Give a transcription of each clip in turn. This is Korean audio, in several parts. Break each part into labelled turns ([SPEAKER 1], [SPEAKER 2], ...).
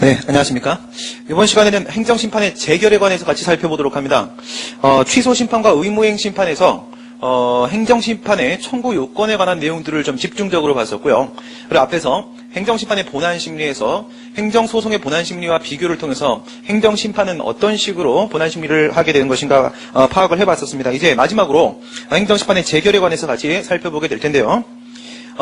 [SPEAKER 1] 네, 안녕하십니까. 이번 시간에는 행정심판의 재결에 관해서 같이 살펴보도록 합니다. 취소심판과 의무행심판에서 행정심판의 청구 요건에 관한 내용들을 좀 집중적으로 봤었고요. 그리고 앞에서 행정심판의 본안심리에서 행정소송의 본안심리와 비교를 통해서 행정심판은 어떤 식으로 본안심리를 하게 되는 것인가 파악을 해봤었습니다. 이제 마지막으로 행정심판의 재결에 관해서 같이 살펴보게 될 텐데요.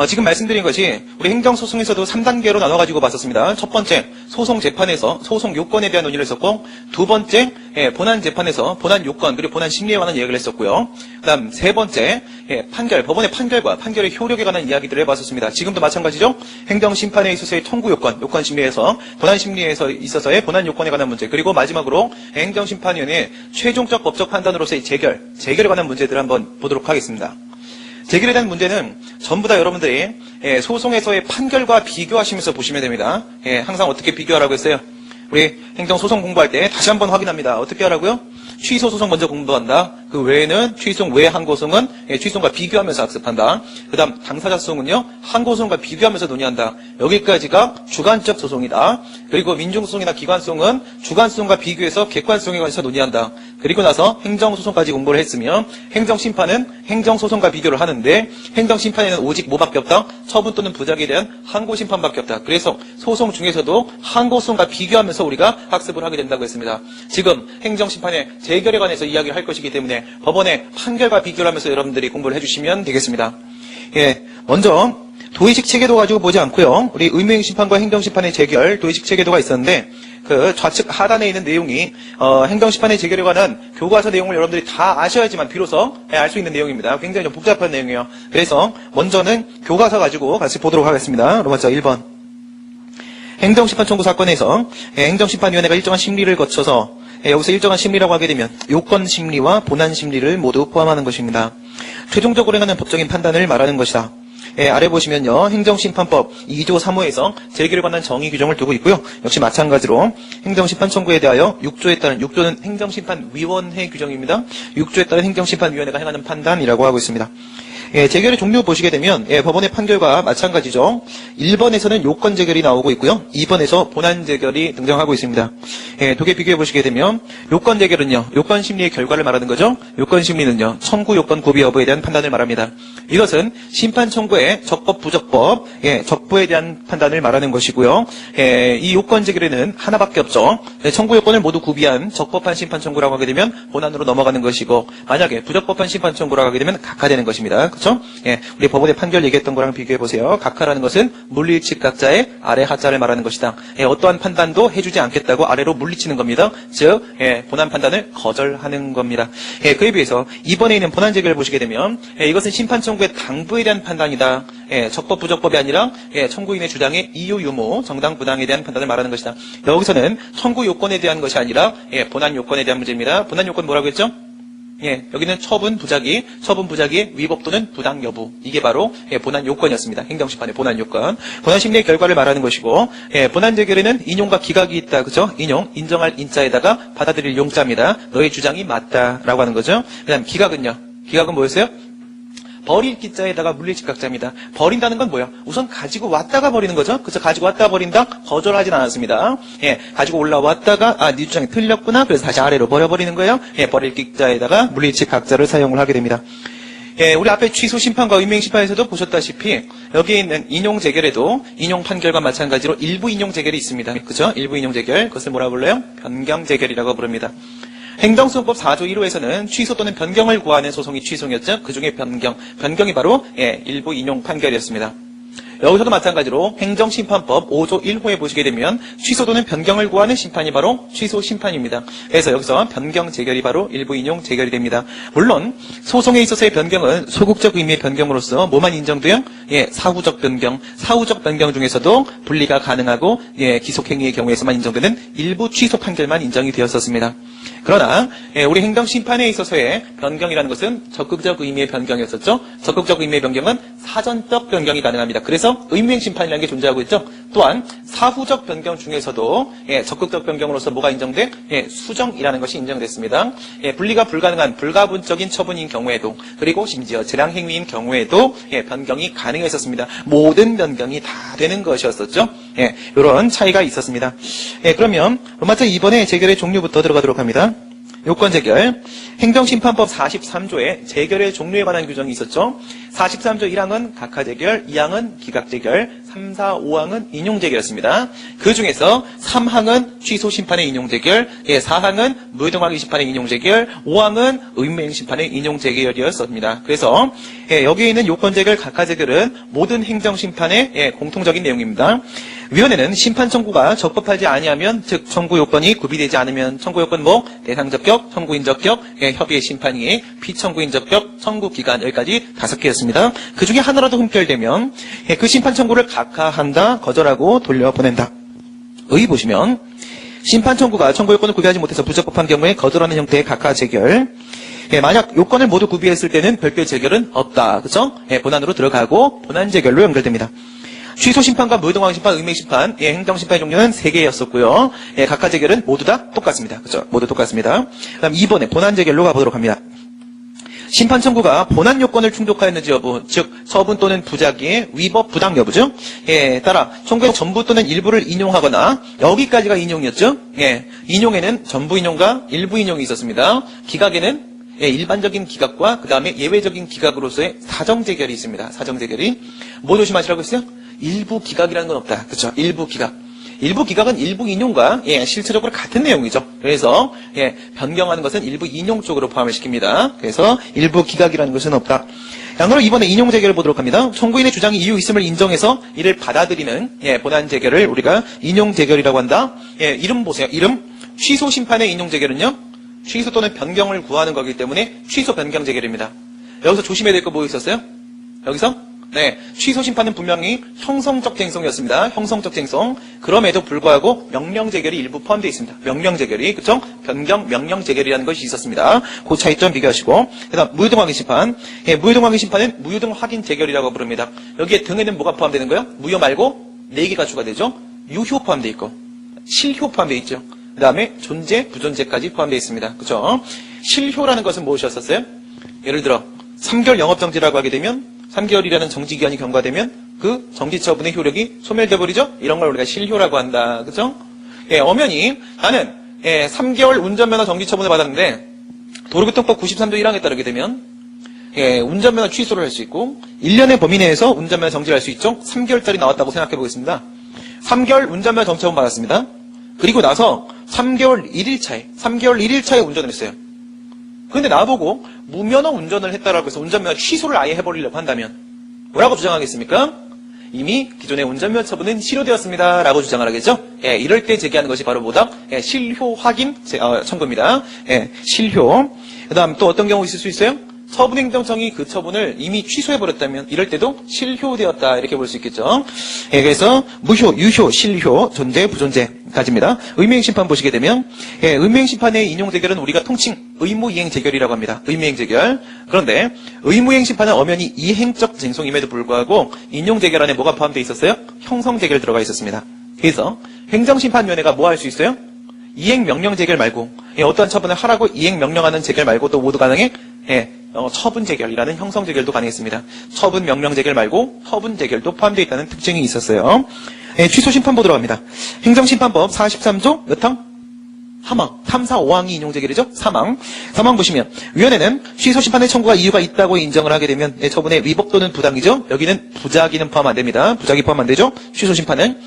[SPEAKER 1] 지금 말씀드린 것이 우리 행정소송에서도 3단계로 나눠가지고 봤었습니다. 첫 번째, 소송재판에서 소송 요건에 대한 논의를 했었고, 두 번째, 본안재판에서 본안 요건, 그리고 본안 심리에 관한 이야기를 했었고요. 그 다음, 세 번째, 판결, 법원의 판결과 판결의 효력에 관한 이야기들을 해봤었습니다. 지금도 마찬가지죠? 행정심판에 있어서의 청구 요건, 요건 심리에서, 본안 심리에서 있어서의 본안 요건에 관한 문제, 그리고 마지막으로 행정심판위원회의 최종적 법적 판단으로서의 재결에 관한 문제들을 한번 보도록 하겠습니다. 재결에 대한 문제는 전부 다 여러분들이 소송에서의 판결과 비교하시면서 보시면 됩니다. 항상 어떻게 비교하라고 했어요? 우리 행정소송 공부할 때 다시 한번 확인합니다. 어떻게 하라고요? 취소소송 먼저 공부한다. 그 외에는 취소송 외 항고소송은 취소송과 비교하면서 학습한다. 그 다음 당사자 소송은요. 항고소송과 비교하면서 논의한다. 여기까지가 주관적 소송이다. 그리고 민중소송이나 기관소송은 주관소송과 비교해서 객관소송에 관해서 논의한다. 그리고 나서 행정소송까지 공부를 했으면 행정심판은 행정소송과 비교를 하는데 행정심판에는 오직 뭐밖에 없다? 처분 또는 부작에 대한 항고심판밖에 없다. 그래서 소송 중에서도 항고소송과 비교하면서 우리가 학습을 하게 된다고 했습니다. 지금 행정심판의 재결에 관해서 이야기를 할 것이기 때문에 법원의 판결과 비교를 하면서 여러분들이 공부를 해주시면 되겠습니다. 먼저 도의식 체계도 가지고 보지 않고요. 우리 의무행심판과 행정심판의 재결, 도의식 체계도가 있었는데 그 좌측 하단에 있는 내용이 행정심판의 재결에 관한 교과서 내용을 여러분들이 다 아셔야지만 비로소 알 수 있는 내용입니다. 굉장히 좀 복잡한 내용이에요. 그래서 먼저는 교과서 가지고 같이 보도록 하겠습니다. 먼저 1번. 행정심판 청구 사건에서 행정심판위원회가 일정한 심리를 거쳐서 여기서 일정한 심리라고 하게 되면 요건 심리와 본안 심리를 모두 포함하는 것입니다. 최종적으로 행하는 법적인 판단을 말하는 것이다. 아래 보시면요. 행정심판법 2조 3호에서 재결에 관한 정의 규정을 두고 있고요. 역시 마찬가지로 행정심판 청구에 대하여 6조에 따른 6조는 행정심판위원회 규정입니다. 6조에 따른 행정심판위원회가 행하는 판단이라고 하고 있습니다. 재결의 종류 보시게 되면 법원의 판결과 마찬가지죠. 1번에서는 요건 재결이 나오고 있고요. 2번에서 본안 재결이 등장하고 있습니다. 두 개 비교해 보시게 되면 요건 재결은요. 요건 심리의 결과를 말하는 거죠. 요건 심리는요. 청구 요건 고비 여부에 대한 판단을 말합니다. 이것은 심판 청구의 적법 부적법, 적부에 대한 판단을 말하는 것이고요. 이 요건 재결에는 하나밖에 없죠. 청구 요건을 모두 구비한 적법한 심판 청구라고 하게 되면 본안으로 넘어가는 것이고 만약에 부적법한 심판 청구라고 하게 되면 각하되는 것입니다. 그렇죠? 우리 법원의 판결 얘기했던 거랑 비교해 보세요. 각하라는 것은 물리치 각자의 아래 하자를 말하는 것이다. 어떠한 판단도 해주지 않겠다고 아래로 물리치는 겁니다. 즉 본안 판단을 거절하는 겁니다. 그에 비해서 이번에 있는 본안 재결을 보시게 되면 이것은 심판 청구의 당부에 대한 판단이다. 적법 부적법이 아니라 청구인의 주장의 이유 유무 정당 부당에 대한 판단을 말하는 것이다. 여기서는 청구 요건에 대한 것이 아니라 본안 요건에 대한 문제입니다. 본안 요건 뭐라고 했죠? 여기는 처분 부작위의 위법 또는 부당 여부. 이게 바로 본안 요건이었습니다. 행정심판의 본안 요건. 본안 심리의 결과를 말하는 것이고, 본안 재결에는 인용과 기각이 있다. 그죠? 인용, 인정할 인자에다가 받아들일 용자입니다. 너의 주장이 맞다라고 하는 거죠. 그 다음 기각은요. 기각은 뭐였어요? 버릴 기자에다가 물리치 각자입니다. 버린다는 건 뭐예요? 우선 가지고 왔다가 버리는 거죠. 그래서 가지고 왔다가 버린다? 거절하진 않았습니다. 가지고 올라왔다가 네 주장이 틀렸구나. 그래서 다시 아래로 버려버리는 거예요. 버릴 기자에다가 물리치 각자를 사용을 하게 됩니다. 우리 앞에 취소 심판과 의무행 심판에서도 보셨다시피 여기에 있는 인용 재결에도 인용 판결과 마찬가지로 일부 인용 재결이 있습니다. 그죠? 일부 인용 재결. 그것을 뭐라 불러요? 변경 재결이라고 부릅니다. 행정소송법 4조 1호에서는 취소 또는 변경을 구하는 소송이 취소였죠. 그중에 변경이 바로 일부 인용 판결이었습니다. 여기서도 마찬가지로 행정심판법 5조 1호에 보시게 되면 취소 또는 변경을 구하는 심판이 바로 취소 심판입니다. 그래서 여기서 변경 재결이 바로 일부 인용 재결이 됩니다. 물론 소송에 있어서의 변경은 소극적 의미의 변경으로서 뭐만 인정돼요? 사후적 변경 중에서도 분리가 가능하고 기속행위의 경우에서만 인정되는 일부 취소 판결만 인정이 되었었습니다. 그러나 우리 행정심판에 있어서의 변경이라는 것은 적극적 의미의 변경이었었죠. 적극적 의미의 변경은 사전적 변경이 가능합니다. 그래서 의무행심판이라는 게 존재하고 있죠. 또한 사후적 변경 중에서도 적극적 변경으로서 뭐가 인정돼? 수정이라는 것이 인정됐습니다. 분리가 불가능한 불가분적인 처분인 경우에도 그리고 심지어 재량행위인 경우에도 변경이 가능했었습니다. 모든 변경이 다 되는 것이었었죠. 이런 차이가 있었습니다. 그러면 로마차 2번의 재결의 종류부터 들어가도록 합니다. 요건 재결, 행정심판법 43조에 재결의 종류에 관한 규정이 있었죠. 43조 1항은 각하재결, 2항은 기각재결, 3, 4, 5항은 인용재결이었습니다. 그 중에서 3항은 취소심판의 인용재결, 4항은 무효등하기심판의 인용재결, 5항은 의무행심판의 인용재결이었습니다. 그래서 여기에 있는 요건재결, 각하재결은 모든 행정심판의 공통적인 내용입니다. 위원회는 심판 청구가 적법하지 아니하면, 즉 청구 요건이 구비되지 않으면, 청구 요건 뭐 대상 적격, 청구인 적격, 협의의 심판이, 피청구인 적격, 청구 기간 여기까지 5개였습니다. 그 중에 하나라도 흠결되면 그 심판 청구를 각하한다, 거절하고 돌려보낸다. 의 보시면 심판 청구가 청구 요건을 구비하지 못해서 부적법한 경우에 거절하는 형태의 각하 재결. 만약 요건을 모두 구비했을 때는 별도의 재결은 없다. 그렇죠? 본안으로 들어가고 본안 재결로 연결됩니다. 취소심판과 무효등하기심판, 의무행심판, 행정심판의 종류는 3개였었고요. 각하 재결은 모두 다 똑같습니다. 그렇죠? 모두 똑같습니다. 그다음 2번에 본안 재결로 가보도록 합니다. 심판 청구가 본안 요건을 충족하였는지 여부, 즉 처분 또는 부작위의 위법 부당 여부죠. 따라 청구의 전부 또는 일부를 인용하거나, 여기까지가 인용이었죠. 인용에는 전부 인용과 일부 인용이 있었습니다. 기각에는 일반적인 기각과 그 다음에 예외적인 기각으로서의 사정재결이 있습니다. 사정재결이. 뭐 조심하시라고 했어요? 일부 기각이라는 건 없다. 그렇죠? 일부 기각. 일부 기각은 일부 인용과 실체적으로 같은 내용이죠. 그래서 변경하는 것은 일부 인용 쪽으로 포함을 시킵니다. 그래서 일부 기각이라는 것은 없다. 양으로 이번에 인용 재결을 보도록 합니다. 청구인의 주장이 이유 있음을 인정해서 이를 받아들이는 본안 재결을 우리가 인용 재결이라고 한다. 이름 보세요. 이름. 취소 심판의 인용 재결은요, 취소 또는 변경을 구하는 거기 때문에 취소 변경 재결입니다. 여기서 조심해야 될 거 뭐 있었어요? 여기서 취소 심판은 분명히 형성적 쟁송이었습니다. 형성적 쟁송. 그럼에도 불구하고 명령 재결이 일부 포함되어 있습니다. 명령 재결이, 그쵸? 변경 명령 재결이라는 것이 있었습니다. 그 차이점 비교하시고. 그다음 무효등 확인 심판. 무효등 확인 심판은 무효등 확인 재결이라고 부릅니다. 여기에 등에는 뭐가 포함되는 거예요? 무효 말고 4개가 추가되죠. 유효 포함되어 있고, 실효 포함되어 있죠. 그 다음에 존재, 부존재까지 포함되어 있습니다. 그쵸? 실효라는 것은 무엇이었었어요? 예를 들어 3개월 영업정지라고 하게 되면 3개월이라는 정지기간이 경과되면 그 정지처분의 효력이 소멸돼버리죠? 이런 걸 우리가 실효라고 한다. 그죠? 엄연히 나는 3개월 운전면허 정지처분을 받았는데 도로교통법 93조 1항에 따르게 되면 운전면허 취소를 할 수 있고 1년의 범위 내에서 운전면허 정지를 할 수 있죠? 3개월짜리 나왔다고 생각해 보겠습니다. 3개월 운전면허 정지처분 받았습니다. 그리고 나서 3개월 1일차에 운전을 했어요. 그런데 나보고 무면허 운전을 했다라고 해서 운전면허 취소를 아예 해버리려고 한다면 뭐라고 주장하겠습니까? 이미 기존의 운전면허 처분은 실효되었습니다 라고 주장을 하겠죠. 이럴 때 제기하는 것이 바로 뭐다? 실효 확인 청구입니다. 실효. 그 다음 또 어떤 경우 있을 수 있어요? 처분행정청이 그 처분을 이미 취소해버렸다면 이럴 때도 실효되었다 이렇게 볼 수 있겠죠. 그래서 무효, 유효, 실효, 존재, 부존재까지입니다. 의무행심판 보시게 되면 의무행심판의 인용재결은 우리가 통칭 의무이행재결이라고 합니다. 의무이행재결. 그런데 의무이행심판은 엄연히 이행적 쟁송임에도 불구하고 인용재결 안에 뭐가 포함되어 있었어요? 형성재결 들어가 있었습니다. 그래서 행정심판위원회가 뭐 할 수 있어요? 이행명령재결 말고 어떠한 처분을 하라고 이행명령하는 재결 말고 또 모두 가능해? 처분재결이라는 형성재결도 가능했습니다. 처분명령재결 말고 처분재결도 포함되어 있다는 특징이 있었어요. 취소심판 보도록 합니다. 행정심판법 43조 몇 항? 3항. 3, 4, 5항이 인용재결이죠? 3항. 3항 보시면 위원회는 취소심판의 청구가 이유가 있다고 인정을 하게 되면 처분의 위법 또는 부당이죠? 여기는 부작위는 포함 안 됩니다. 부작위 포함 안 되죠? 취소심판은.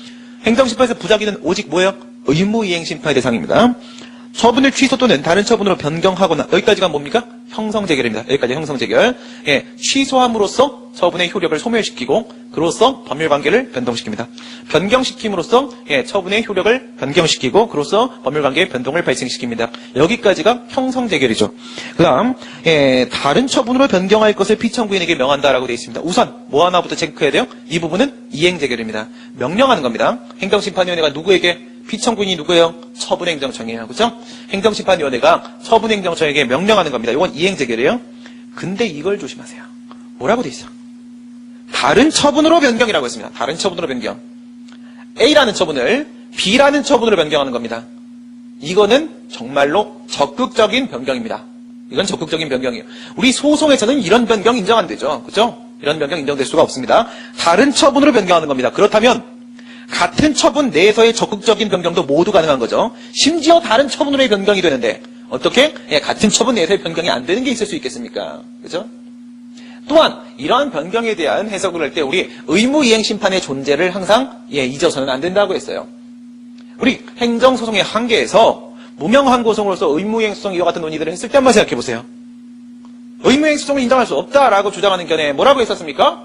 [SPEAKER 1] 행정심판에서 부작위는 오직 뭐예요? 의무이행심판의 대상입니다. 처분을 취소 또는 다른 처분으로 변경하거나 여기까지가 뭡니까? 형성재결입니다. 여기까지 형성재결. 취소함으로써 처분의 효력을 소멸시키고 그로써 법률관계를 변동시킵니다. 변경시킴으로써 처분의 효력을 변경시키고 그로써 법률관계의 변동을 발생시킵니다. 여기까지가 형성재결이죠. 그 다음 다른 처분으로 변경할 것을 피청구인에게 명한다라고 되어 있습니다. 우선 뭐 하나부터 체크해야 돼요? 이 부분은 이행재결입니다. 명령하는 겁니다. 행정심판위원회가 누구에게? 피청구인이 누구예요? 처분행정청이에요. 그렇죠? 행정심판위원회가 처분행정청에게 명령하는 겁니다. 이건 이행재결이에요. 근데 이걸 조심하세요. 뭐라고 돼 있어? 다른 처분으로 변경이라고 했습니다. 다른 처분으로 변경. A라는 처분을 B라는 처분으로 변경하는 겁니다. 이거는 정말로 적극적인 변경입니다. 이건 적극적인 변경이에요. 우리 소송에서는 이런 변경 인정 안 되죠. 그죠? 이런 변경 인정될 수가 없습니다. 다른 처분으로 변경하는 겁니다. 그렇다면 같은 처분 내에서의 적극적인 변경도 모두 가능한 거죠. 심지어 다른 처분으로의 변경이 되는데 어떻게? 같은 처분 내에서의 변경이 안 되는 게 있을 수 있겠습니까? 그죠? 또한 이러한 변경에 대한 해석을 할 때 우리 의무이행심판의 존재를 항상 잊어서는 안 된다고 했어요. 우리 행정소송의 한계에서 무명항고성으로서 의무이행소송 이와 같은 논의들을 했을 때 한번 생각해 보세요. 의무이행소송을 인정할 수 없다라고 주장하는 견해 뭐라고 했었습니까?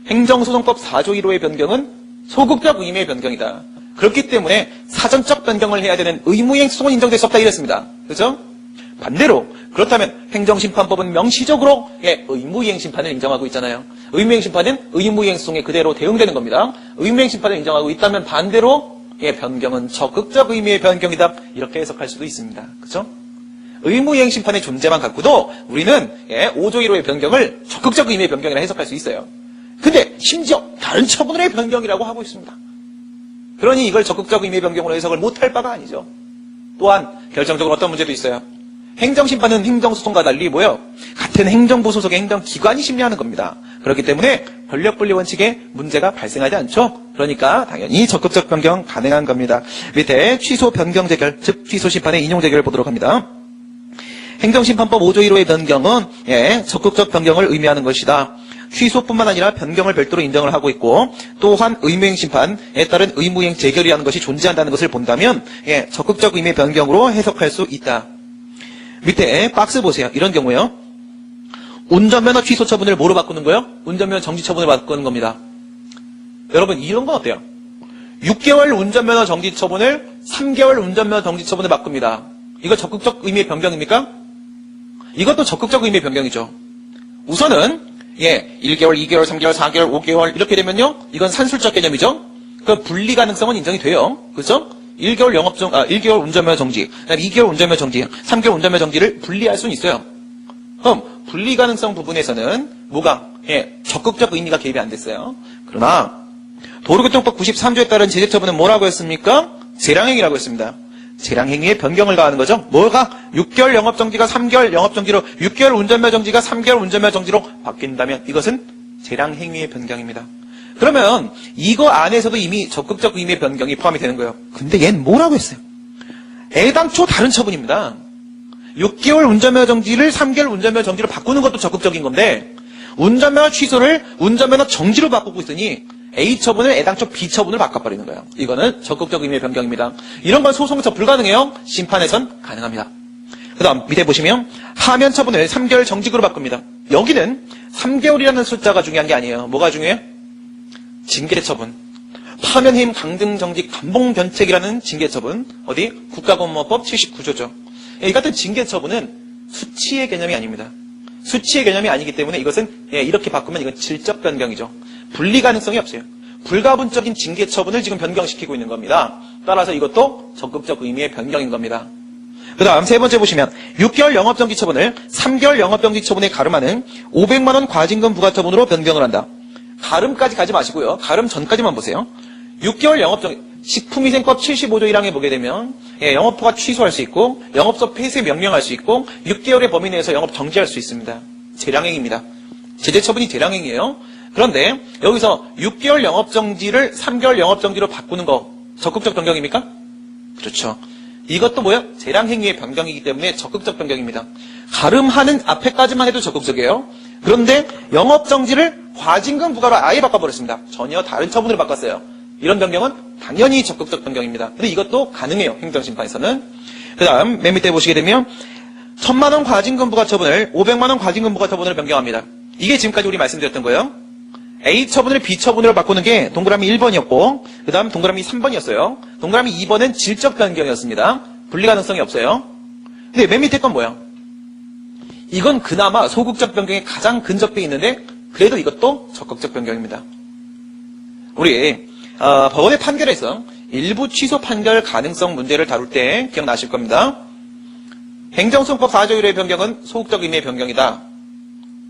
[SPEAKER 1] 행정소송법 4조 1호의 변경은 소극적 의미의 변경이다. 그렇기 때문에 사전적 변경을 해야 되는 의무이행소송은 인정될 수 없다 이랬습니다. 그렇죠? 반대로 그렇다면 행정심판법은 명시적으로 의무이행심판을 인정하고 있잖아요. 의무이행심판은 의무이행소송에 그대로 대응되는 겁니다. 의무이행심판을 인정하고 있다면 반대로 변경은 적극적 의미의 변경이다. 이렇게 해석할 수도 있습니다. 그렇죠? 의무이행심판의 존재만 갖고도 우리는 5조 1호의 변경을 적극적 의미의 변경이라 해석할 수 있어요. 근데 심지어 다른 처분의 변경이라고 하고 있습니다. 그러니 이걸 적극적 의미의 변경으로 해석을 못할 바가 아니죠. 또한 결정적으로 어떤 문제도 있어요. 행정심판은 행정소송과 달리 같은 행정부 소속의 행정기관이 심리하는 겁니다. 그렇기 때문에 권력분리 원칙에 문제가 발생하지 않죠. 그러니까 당연히 적극적 변경 가능한 겁니다. 밑에 취소 변경 재결, 즉 취소 심판의 인용 재결을 보도록 합니다. 행정심판법 5조 1호의 변경은 적극적 변경을 의미하는 것이다. 취소뿐만 아니라 변경을 별도로 인정을 하고 있고 또한 의무이행심판에 따른 의무이행 재결이라는 것이 존재한다는 것을 본다면 적극적 의미의 변경으로 해석할 수 있다. 밑에 박스 보세요. 이런 경우에요. 운전면허 취소 처분을 뭐로 바꾸는 거예요? 운전면허 정지 처분을 바꾸는 겁니다. 여러분 이런 건 어때요? 6개월 운전면허 정지 처분을 3개월 운전면허 정지 처분을 바꿉니다. 이거 적극적 의미의 변경입니까? 이것도 적극적 의미의 변경이죠. 우선은 1개월, 2개월, 3개월, 4개월, 5개월 이렇게 되면요. 이건 산술적 개념이죠. 그 분리 가능성은 인정이 돼요. 그렇죠? 1개월 운전면허 정지, 그다음에 2개월 운전면허 정지, 3개월 운전면허 정지를 분리할 수는 있어요. 그럼 분리 가능성 부분에서는 뭐가 적극적 의미가 개입이 안 됐어요. 그러나 도로교통법 93조에 따른 제재 처분은 뭐라고 했습니까? 재량행위라고 했습니다. 재량행위에 변경을 가하는 거죠. 뭐가 6개월 영업정지가 3개월 영업정지로 6개월 운전면허 정지가 3개월 운전면허 정지로 바뀐다면 이것은 재량행위의 변경입니다. 그러면 이거 안에서도 이미 적극적 의미의 변경이 포함이 되는 거예요. 근데 얘는 뭐라고 했어요? 애당초 다른 처분입니다. 6개월 운전면허 정지를 3개월 운전면허 정지로 바꾸는 것도 적극적인 건데 운전면허 취소를 운전면허 정지로 바꾸고 있으니 A 처분을 애당초 B 처분을 바꿔버리는 거예요. 이거는 적극적 의미의 변경입니다. 이런 건 소송에서 불가능해요. 심판에선 가능합니다. 그 다음 밑에 보시면 하면 처분을 3개월 정직으로 바꿉니다. 여기는 3개월이라는 숫자가 중요한 게 아니에요. 뭐가 중요해요? 징계처분. 파면해임 강등정직 감봉변책이라는 징계처분. 어디? 국가공무원법 79조죠. 이 같은 징계처분은 수치의 개념이 아닙니다. 수치의 개념이 아니기 때문에 이것은 이렇게 바꾸면 이건 질적 변경이죠. 분리 가능성이 없어요. 불가분적인 징계처분을 지금 변경시키고 있는 겁니다. 따라서 이것도 적극적 의미의 변경인 겁니다. 그 다음 세 번째 보시면 6개월 영업정지 처분을 3개월 영업정지 처분에 가름하는 500만 원 과징금 부과 처분으로 변경을 한다. 가름까지 가지 마시고요. 가름 전까지만 보세요. 6개월 영업정지, 식품위생법 75조 1항에 보게 되면 영업허가 취소할 수 있고 영업소 폐쇄 명령할 수 있고 6개월의 범위 내에서 영업 정지할 수 있습니다. 재량행위입니다. 제재처분이 재량행위예요. 그런데 여기서 6개월 영업정지를 3개월 영업정지로 바꾸는 거 적극적 변경입니까? 그렇죠. 이것도 뭐예요? 재량행위의 변경이기 때문에 적극적 변경입니다. 가름하는 앞에까지만 해도 적극적이에요. 그런데 영업정지를 과징금 부과로 아예 바꿔버렸습니다. 전혀 다른 처분으로 바꿨어요. 이런 변경은 당연히 적극적 변경입니다. 근데 이것도 가능해요. 행정심판에서는. 그 다음 맨 밑에 보시게 되면 1,000만 원 과징금 부과 처분을 500만 원 과징금 부과 처분으로 변경합니다. 이게 지금까지 우리 말씀드렸던 거예요. A 처분을 B 처분으로 바꾸는 게 동그라미 1번이었고 그 다음 동그라미 3번이었어요. 동그라미 2번은 질적 변경이었습니다. 분리 가능성이 없어요. 근데 맨 밑에 건 뭐예요? 이건 그나마 소극적 변경에 가장 근접해 있는데 그래도 이것도 적극적 변경입니다. 우리 법원의 판결에서 일부 취소 판결 가능성 문제를 다룰 때 기억나실 겁니다. 행정소송법 4조 1호의 변경은 소극적 의미의 변경이다.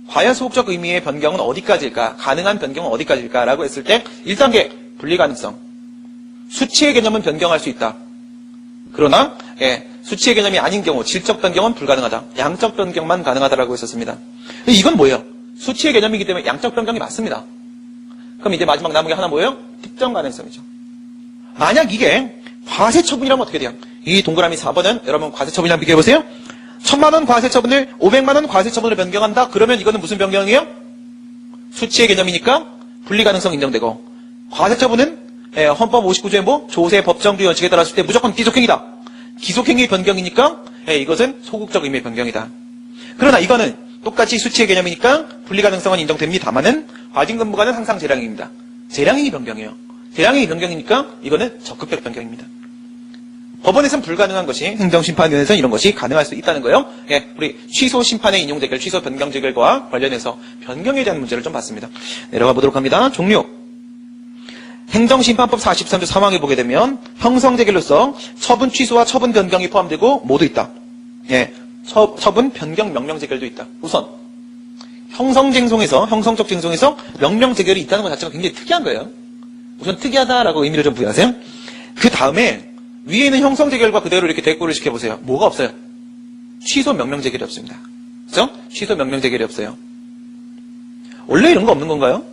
[SPEAKER 1] 과연 소극적 의미의 변경은 어디까지일까? 가능한 변경은 어디까지일까? 라고 했을 때 1단계 분리 가능성. 수치의 개념은 변경할 수 있다. 그러나 수치의 개념이 아닌 경우 질적 변경은 불가능하다. 양적 변경만 가능하다라고 했었습니다. 이건 뭐예요? 수치의 개념이기 때문에 양적 변경이 맞습니다. 그럼 이제 마지막 남은 게 하나 뭐예요? 특정 가능성이죠. 만약 이게 과세처분이라면 어떻게 돼요? 이 동그라미 4번은 여러분 과세처분이랑 비교해보세요. 1000만원 과세처분을 500만원 과세처분으로 변경한다? 그러면 이거는 무슨 변경이에요? 수치의 개념이니까 분리가능성 인정되고, 과세처분은 헌법 59조의 뭐 조세 법정주 원칙에 따랐을 때 무조건 기속행위다. 기속행위 변경이니까 이것은 소극적 의미의 변경이다. 그러나 이거는 똑같이 수치의 개념이니까 분리가능성은 인정됩니다만은 과징금부과는 항상 재량입니다. 재량행위 변경이에요. 재량행위 변경이니까 이거는 적극적 변경입니다. 법원에서는 불가능한 것이 행정심판위원회에서는 이런 것이 가능할 수 있다는 거예요. 우리 취소 심판의 인용 재결, 취소 변경 재결과 관련해서 변경에 대한 문제를 좀 봤습니다. 내려가 보도록 합니다. 종료. 행정심판법 43조 3항에 보게 되면 형성재결로서 처분 취소와 처분 변경이 포함되고 모두 있다. 처분 변경 명령 재결도 있다. 우선 형성적 쟁송에서 명령 재결이 있다는 것 자체가 굉장히 특이한 거예요. 우선 특이하다라고 의미를 좀 부여하세요. 그 다음에 위에 있는 형성 재결과 그대로 이렇게 대꾸를 시켜보세요. 뭐가 없어요? 취소 명령 재결이 없습니다. 그죠? 취소 명령 재결이 없어요. 원래 이런 거 없는 건가요?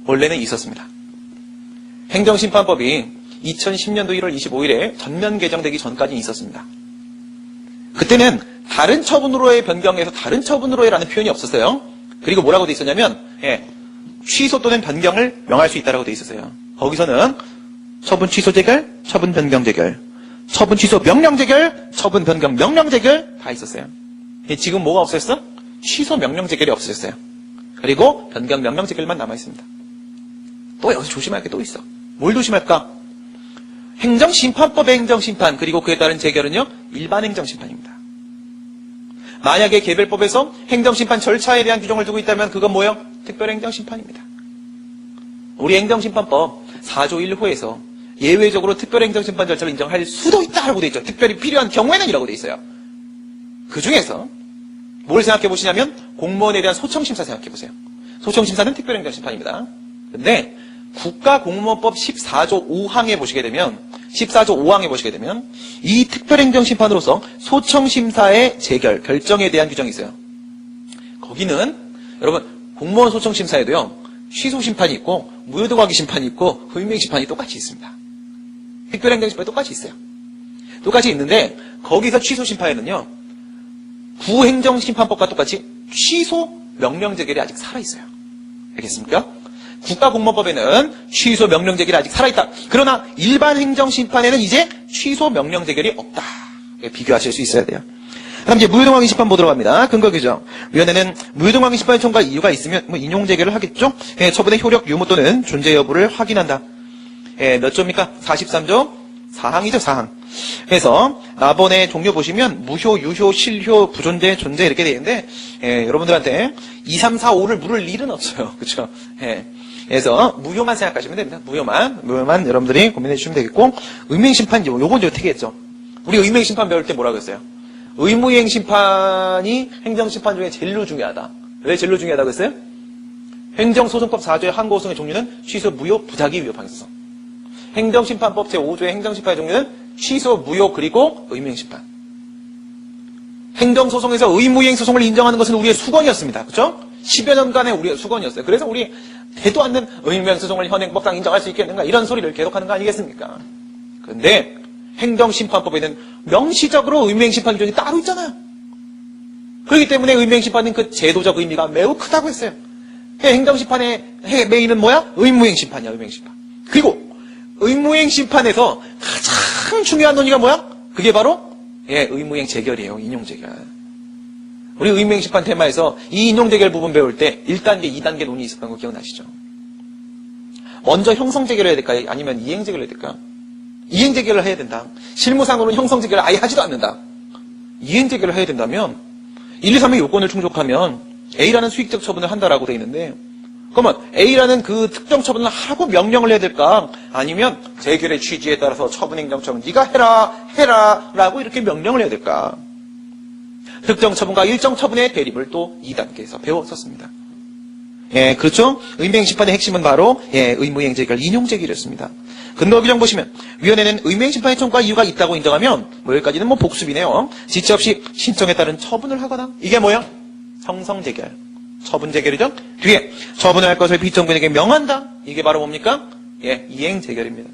[SPEAKER 1] 원래는 있었습니다. 행정심판법이 2010년도 1월 25일에 전면 개정되기 전까지는 있었습니다. 그때는 다른 처분으로의 변경에서 다른 처분으로의라는 표현이 없었어요. 그리고 뭐라고 돼 있었냐면 취소 또는 변경을 명할 수 있다라고 돼 있었어요. 거기서는 처분 취소 재결, 처분 변경 재결, 처분 취소 명령 재결, 처분 변경 명령 재결 다 있었어요. 지금 뭐가 없어졌어? 취소 명령 재결이 없어졌어요. 그리고 변경 명령 재결만 남아 있습니다. 또 여기서 조심할 게 또 있어. 뭘 조심할까? 행정심판법의 행정심판 그리고 그에 따른 재결은요 일반 행정심판입니다. 만약에 개별법에서 행정심판 절차에 대한 규정을 두고 있다면 그건 뭐예요? 특별행정심판입니다. 우리 행정심판법 4조 1호에서 예외적으로 특별행정심판 절차를 인정할 수도 있다라고 돼 있죠. 특별히 필요한 경우에는 이라고 돼 있어요. 그 중에서 뭘 생각해 보시냐면 공무원에 대한 소청심사 생각해 보세요. 소청심사는 특별행정심판입니다. 근데 국가공무원법 14조 5항에 보시게 되면 이 특별행정심판으로서 소청심사의 재결, 결정에 대한 규정이 있어요. 거기는 여러분 공무원 소청심사에도요 취소심판이 있고 무효등하기 심판이 있고 의명심판이 똑같이 있습니다. 특별행정심판이 똑같이 있어요. 똑같이 있는데 거기서 취소심판에는요 구행정심판법과 똑같이 취소 명령 재결이 아직 살아있어요. 알겠습니까? 국가공무원법에는 취소 명령 재결이 아직 살아있다. 그러나 일반 행정심판에는 이제 취소 명령 재결이 없다. 비교하실 수 있어야 돼요. 다음 이제 무효등하기 심판 보도록 합니다. 근거 규정. 위원회는 무효등하기 심판에 청구할 이유가 있으면 인용 재결을 하겠죠. 처분의 효력 유무 또는 존재 여부를 확인한다. 몇 조입니까? 43조 4항이죠. 4항. 그래서 나번에 종료 보시면 무효, 유효, 실효, 부존재, 존재 이렇게 되어 있는데 여러분들한테 2, 3, 4, 5를 물을 일은 없어요. 그렇죠? 그래서 무효만 생각하시면 됩니다. 무효만 여러분들이 고민해 주시면 되겠고 의무행심판 요건 좀 특이했죠. 우리 의무행심판 배울 때 뭐라고 했어요? 의무행심판이 행정심판 중에 제일로 중요하다. 왜 제일로 중요하다고 했어요? 행정소송법 4조의 항고소송의 종류는 취소, 무효, 부작위, 위협, 방해소송. 행정심판법 제5조의 행정심판의 종류는 취소, 무효, 그리고 의무행심판. 행정소송에서 의무행소송을 인정하는 것은 우리의 수건이었습니다. 그렇죠? 10여 년간의 우리의 수건이었어요. 그래서 우리 되도 않는 의무행소송을 현행법상 인정할 수 있겠는가 이런 소리를 계속하는 거 아니겠습니까? 그런데 행정심판법에는 명시적으로 의무행심판 규정이 따로 있잖아요. 그렇기 때문에 의무행심판은 그 제도적 의미가 매우 크다고 했어요. 행정심판의 메인은 뭐야? 의무행심판이야. 의무행심판. 그리고 의무행심판에서 가장 중요한 논의가 뭐야? 그게 바로 의무행 재결이에요. 인용 재결. 우리 의무행심판 테마에서 이 인용 재결 부분 배울 때 1단계, 2단계 논의 있었던 거 기억나시죠? 먼저 형성 재결을 해야 될까요? 아니면 이행 재결을 해야 될까요? 이행 재결을 해야 된다. 실무상으로는 형성 재결을 아예 하지도 않는다. 이행 재결을 해야 된다면 1, 2, 3의 요건을 충족하면 A라는 수익적 처분을 한다라고 되어 있는데 그러면 A라는 그 특정 처분을 하고 명령을 해야 될까? 아니면 재결의 취지에 따라서 처분행정처분 네가 해라 라고 이렇게 명령을 해야 될까? 특정 처분과 일정 처분의 대립을 또 2단계에서 배웠었습니다. 예, 그렇죠? 의무이행 심판의 핵심은 바로 의무이행 재결, 인용 재결이었습니다. 근거 규정 보시면 위원회는 의무이행 심판의 청구가 이유가 있다고 인정하면 여기까지는 복습이네요. 지체 없이 신청에 따른 처분을 하거나 이게 뭐야? 형성 재결, 처분 재결이죠. 뒤에 처분을 할 것을 피청구인에게 명한다. 이게 바로 뭡니까? 이행 재결입니다.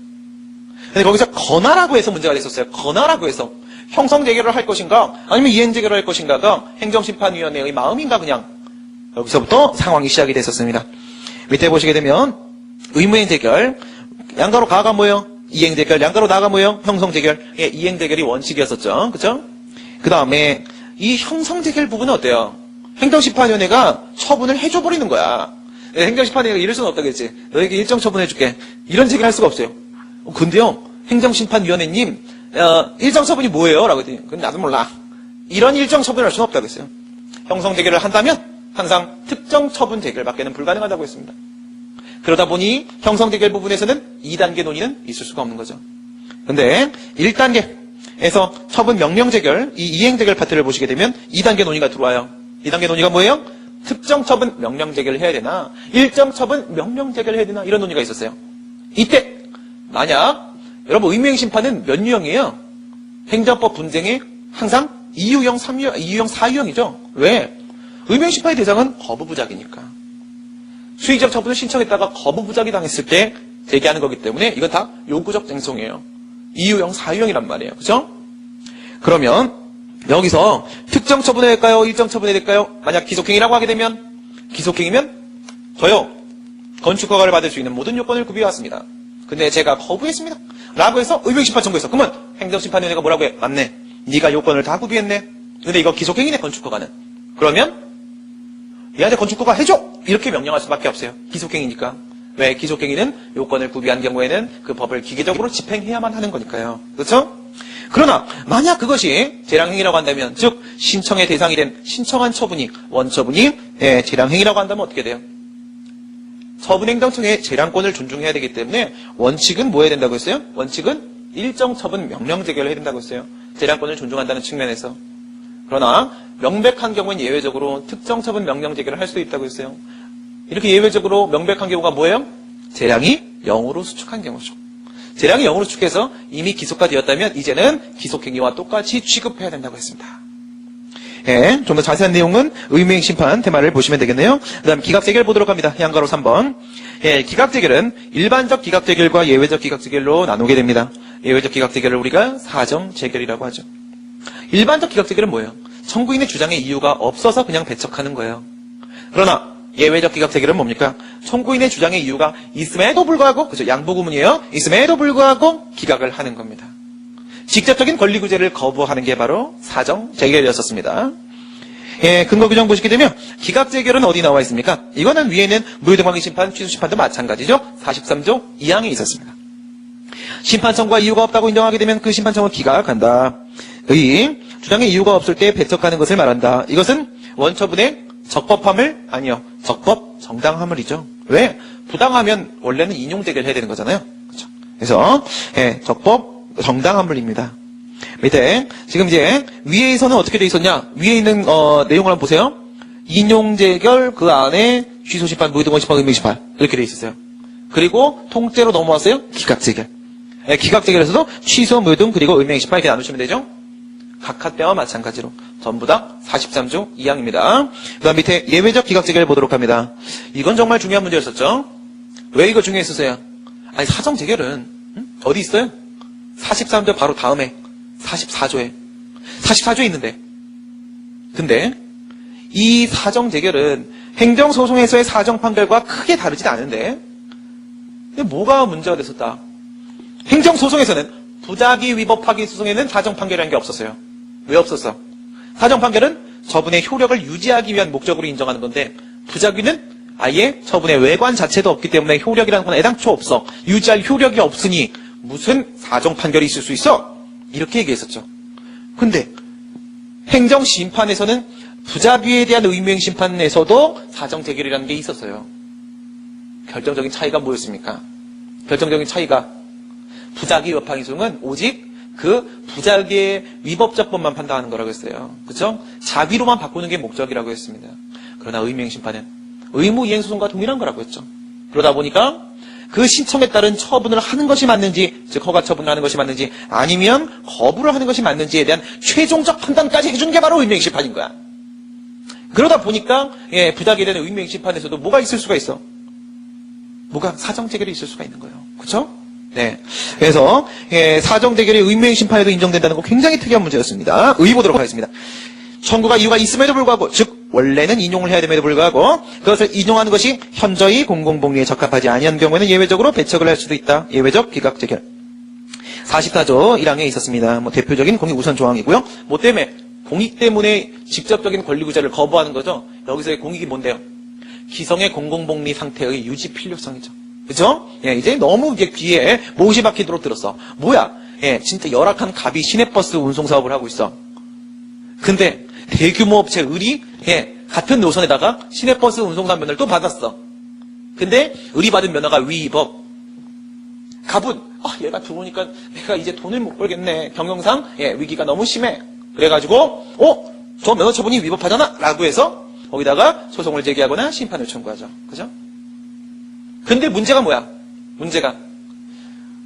[SPEAKER 1] 근데 거기서 건하라고 해서 문제가 됐었어요. 건하라고 해서 형성 재결을 할 것인가 아니면 이행 재결을 할 것인가가 행정심판위원회의 마음인가 그냥 여기서부터 상황이 시작이 됐었습니다. 밑에 보시게 되면 의무이행 재결 양가로 가가 뭐예요? 이행 재결 양가로 나가 뭐예요? 형성 재결 이행 재결이 원칙이었었죠. 그렇죠? 그 다음에 이 형성 재결 부분은 어때요? 행정심판위원회가 처분을 해줘버리는 거야. 행정심판위원회가 이럴 수는 없다겠지. 너에게 일정 처분해줄게. 이런 얘기를 할 수가 없어요. 근데요, 행정심판위원회님, 일정 처분이 뭐예요? 라고 했더니, 그건 나도 몰라. 이런 일정 처분을 할 수는 없다고 했어요. 형성 재결을 한다면 항상 특정 처분 재결밖에는 불가능하다고 했습니다. 그러다 보니 형성 재결 부분에서는 2단계 논의는 있을 수가 없는 거죠. 근데 1단계에서 처분 명령 재결, 이 이행 재결 파트를 보시게 되면 2단계 논의가 들어와요. 2단계 논의가 뭐예요? 특정 처분 명령 재결을 해야 되나, 일정 처분 명령 재결을 해야 되나, 이런 논의가 있었어요. 이때 만약 여러분 의무이행 심판은 몇 유형이에요? 행정법 분쟁에 항상 2유형, 3유형, 2유형, 4유형이죠. 왜? 의무이행 심판의 대상은 거부부작이니까. 수의적 처분을 신청했다가 거부부작이 당했을 때 제기하는 거기 때문에 이건 다 요구적 쟁송이에요. 2유형, 4유형이란 말이에요. 그죠? 그러면 여기서 특정 처분해야 될까요? 일정 처분해야 될까요? 만약 기속행위라고 하게 되면 기속행위면 저요. 건축허가를 받을 수 있는 모든 요건을 구비해왔습니다. 근데 제가 거부했습니다. 라고 해서 의무이행 심판 청구했어. 그러면 행정심판위원회가 뭐라고 해? 맞네. 네가 요건을 다 구비했네. 근데 이거 기속행위네, 건축허가는. 그러면 얘한테 건축허가 해줘! 이렇게 명령할 수밖에 없어요. 기속행위니까. 왜? 기속행위는 요건을 구비한 경우에는 그 법을 기계적으로 집행해야만 하는 거니까요. 그렇죠? 그러나 만약 그것이 재량행위라고 한다면, 즉 신청의 대상이 된 신청한 처분이 원처분이 재량행위라고 한다면 어떻게 돼요? 처분행정청의 재량권을 존중해야 되기 때문에 원칙은 뭐 해야 된다고 했어요? 원칙은 일정 처분 명령 재결을 해야 된다고 했어요. 재량권을 존중한다는 측면에서. 그러나 명백한 경우는 예외적으로 특정 처분 명령 재결을 할 수도 있다고 했어요. 이렇게 예외적으로 명백한 경우가 뭐예요? 재량이 0으로 수축한 경우죠. 재량이 0으로 수축해서 이미 기소가 되었다면 이제는 기속행위와 똑같이 취급해야 된다고 했습니다. 좀 더 자세한 내용은 의무이행 심판 테마를 보시면 되겠네요. 그 다음 기각재결 보도록 합니다. 양가로 3번. 기각재결은 일반적 기각재결과 예외적 기각재결로 나누게 됩니다. 예외적 기각재결을 우리가 사정재결이라고 하죠. 일반적 기각재결은 뭐예요? 청구인의 주장에 이유가 없어서 그냥 배척하는 거예요. 그러나 예외적 기각재결은 뭡니까? 청구인의 주장에 이유가 있음에도 불구하고, 그죠? 양보구문이에요. 있음에도 불구하고 기각을 하는 겁니다. 직접적인 권리구제를 거부하는 게 바로 사정재결이었습니다. 근거 규정 보시게 되면 기각재결은 어디 나와 있습니까? 이거는 위에 있는 무효등광기심판, 취소심판도 마찬가지죠. 43조 2항에 있었습니다. 심판 청구가 이유가 없다고 인정하게 되면 그 심판 청구를 기각한다. 의 주장에 이유가 없을 때 배척하는 것을 말한다. 이것은 원처분의 적법함을 아니요. 적법 정당함을이죠. 왜? 부당하면 원래는 인용재결 해야 되는 거잖아요. 그렇죠? 그래서 적법 정당함을입니다. 밑에 지금 이제 위에서는 어떻게 돼 있었냐? 위에 있는 내용을 한번 보세요. 인용재결 그 안에 취소심판, 무효등광심판, 의무심판 이렇게 돼 있었어요. 그리고 통째로 넘어왔어요. 기각재결. 기각재결에서도 취소, 무효등 그리고 의무심판 이렇게 나누시면 되죠. 각하 때와 마찬가지로 전부 다 43조 2항입니다. 그 다음 밑에 예외적 기각재결을 보도록 합니다. 이건 정말 중요한 문제였었죠. 왜 이거 중요했었어요? 아니 사정재결은 어디 있어요? 43조 바로 다음에 44조에 44조에 있는데 근데 이 사정재결은 행정소송에서의 사정판결과 크게 다르진 않은데 근데 뭐가 문제가 됐었다? 행정소송에서는 부작위 위법 확인 소송에는 사정판결이라는 게 없었어요. 왜 없었어? 사정판결은 처분의 효력을 유지하기 위한 목적으로 인정하는 건데 부작위는 아예 처분의 외관 자체도 없기 때문에 효력이라는 건 애당초 없어. 유지할 효력이 없으니 무슨 사정판결이 있을 수 있어? 이렇게 얘기했었죠. 근데 행정심판에서는 부작위에 대한 의무이행 심판에서도 사정재결이라는 게 있었어요. 결정적인 차이가 뭐였습니까? 결정적인 차이가 부작위 위법 확인 소송은 오직 그 부작위의 위법적법만 판단하는 거라고 했어요. 그렇죠? 자위로만 바꾸는 게 목적이라고 했습니다. 그러나 의무이행 심판은 의무이행소송과 동일한 거라고 했죠. 그러다 보니까 그 신청에 따른 처분을 하는 것이 맞는지, 즉 허가 처분을 하는 것이 맞는지 아니면 거부를 하는 것이 맞는지에 대한 최종적 판단까지 해주는 게 바로 의무이행심판인 거야. 그러다 보니까 부작위에 대한 의무이행심판에서도 뭐가 있을 수가 있어? 뭐가 사정재결이 있을 수가 있는 거예요. 그렇죠? 네. 그래서 사정재결이 의무이행심판에도 인정된다는 거 굉장히 특이한 문제였습니다. 의의 보도록 하겠습니다. 청구가 이유가 있음에도 불구하고, 즉 원래는 인용을 해야 됨에도 불구하고 그것을 인용하는 것이 현저히 공공복리에 적합하지 아니한 경우에는 예외적으로 배척을 할 수도 있다. 예외적 기각재결. 44조 1항에 있었습니다. 대표적인 공익 우선 조항이고요. 뭐 때문에? 공익 때문에 직접적인 권리구제를 거부하는 거죠. 여기서의 공익이 뭔데요? 기성의 공공복리 상태의 유지 필요성이죠. 그죠? 이제 너무 이제 귀에 못이 박히도록 들었어. 뭐야? 진짜 열악한 갑이 시내버스 운송 사업을 하고 있어. 근데 대규모 업체 을이 같은 노선에다가 시내버스 운송사 면허를 또 받았어. 근데 을이 받은 면허가 위법. 갑은 얘가 들어오니까 내가 이제 돈을 못 벌겠네. 경영상 위기가 너무 심해. 그래가지고 저 면허 처분이 위법하잖아 라고 해서 거기다가 소송을 제기하거나 심판을 청구하죠. 그죠? 근데 문제가 뭐야? 문제가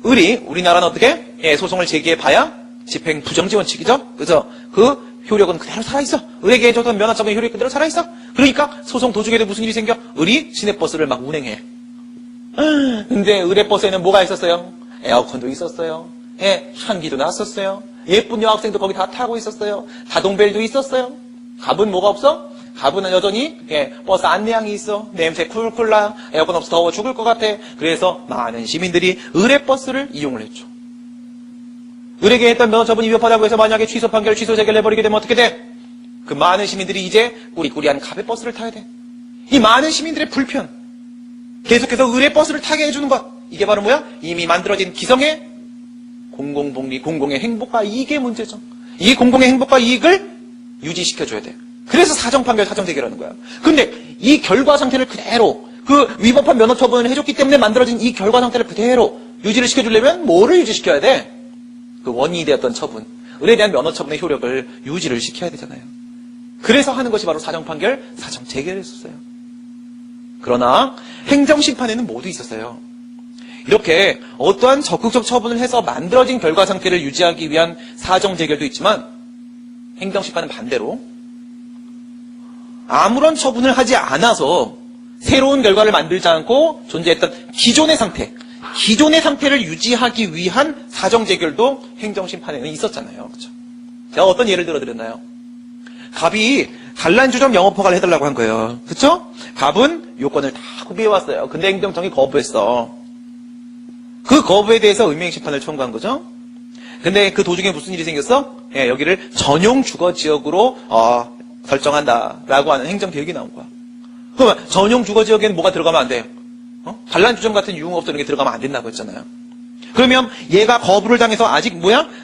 [SPEAKER 1] 을이 우리나라는 어떻게 소송을 제기해봐야 집행 부정지 원칙이죠. 그래서 그 효력은 그대로 살아있어. 을에게 줬던 면허 처분의 효력이 그대로 살아있어. 그러니까 소송 도중에도 무슨 일이 생겨? 을이 시내버스를 막 운행해. 근데 을의 버스에는 뭐가 있었어요? 에어컨도 있었어요. 향기도 났었어요. 예쁜 여학생도 거기 다 타고 있었어요. 다동벨도 있었어요. 갑은 뭐가 없어? 갑은 여전히 버스 안내양이 있어. 냄새 쿨쿨 나. 에어컨 없어 더워 죽을 것 같아. 그래서 많은 시민들이 을의 버스를 이용을 했죠. 을에게 했던 면허 처분이 위법하다고 해서 만약에 취소 판결, 취소 재결 해버리게 되면 어떻게 돼? 그 많은 시민들이 이제 꾸리꾸리한 갑의 버스를 타야 돼. 이 많은 시민들의 불편, 계속해서 을의 버스를 타게 해주는 것, 이게 바로 뭐야? 이미 만들어진 기성의 공공복리, 공공의 행복과 이익의 문제죠. 이 공공의 행복과 이익을 유지시켜줘야 돼. 그래서 사정판결, 사정재결하는 거야. 근데 이 결과 상태를 그대로, 그 위법한 면허 처분을 해줬기 때문에 만들어진 이 결과 상태를 그대로 유지를 시켜주려면 뭐를 유지시켜야 돼? 그 원인이 되었던 처분, 을에 대한 면허 처분의 효력을 유지를 시켜야 되잖아요. 그래서 하는 것이 바로 사정판결, 사정재결이었어요. 그러나 행정심판에는 모두 있었어요. 이렇게 어떠한 적극적 처분을 해서 만들어진 결과 상태를 유지하기 위한 사정재결도 있지만 행정심판은 반대로 아무런 처분을 하지 않아서 새로운 결과를 만들지 않고 존재했던 기존의 상태를 유지하기 위한 사정재결도 행정심판에는 있었잖아요. 그렇죠? 제가 어떤 예를 들어드렸나요? 갑이 단란주점 영업허가를 해달라고 한 거예요. 그렇죠? 갑은 요건을 다 구비해왔어요. 근데 행정청이 거부했어. 그 거부에 대해서 의무행심판을 청구한 거죠. 근데 그 도중에 무슨 일이 생겼어? 여기를 전용 주거지역으로 설정한다라고 하는 행정계획이 나온 거야. 그러면 전용 주거지역에는 뭐가 들어가면 안 돼요? 단란주점 같은 유흥업소 이런 게 들어가면 안 된다고 했잖아요. 그러면 얘가 거부를 당해서 아직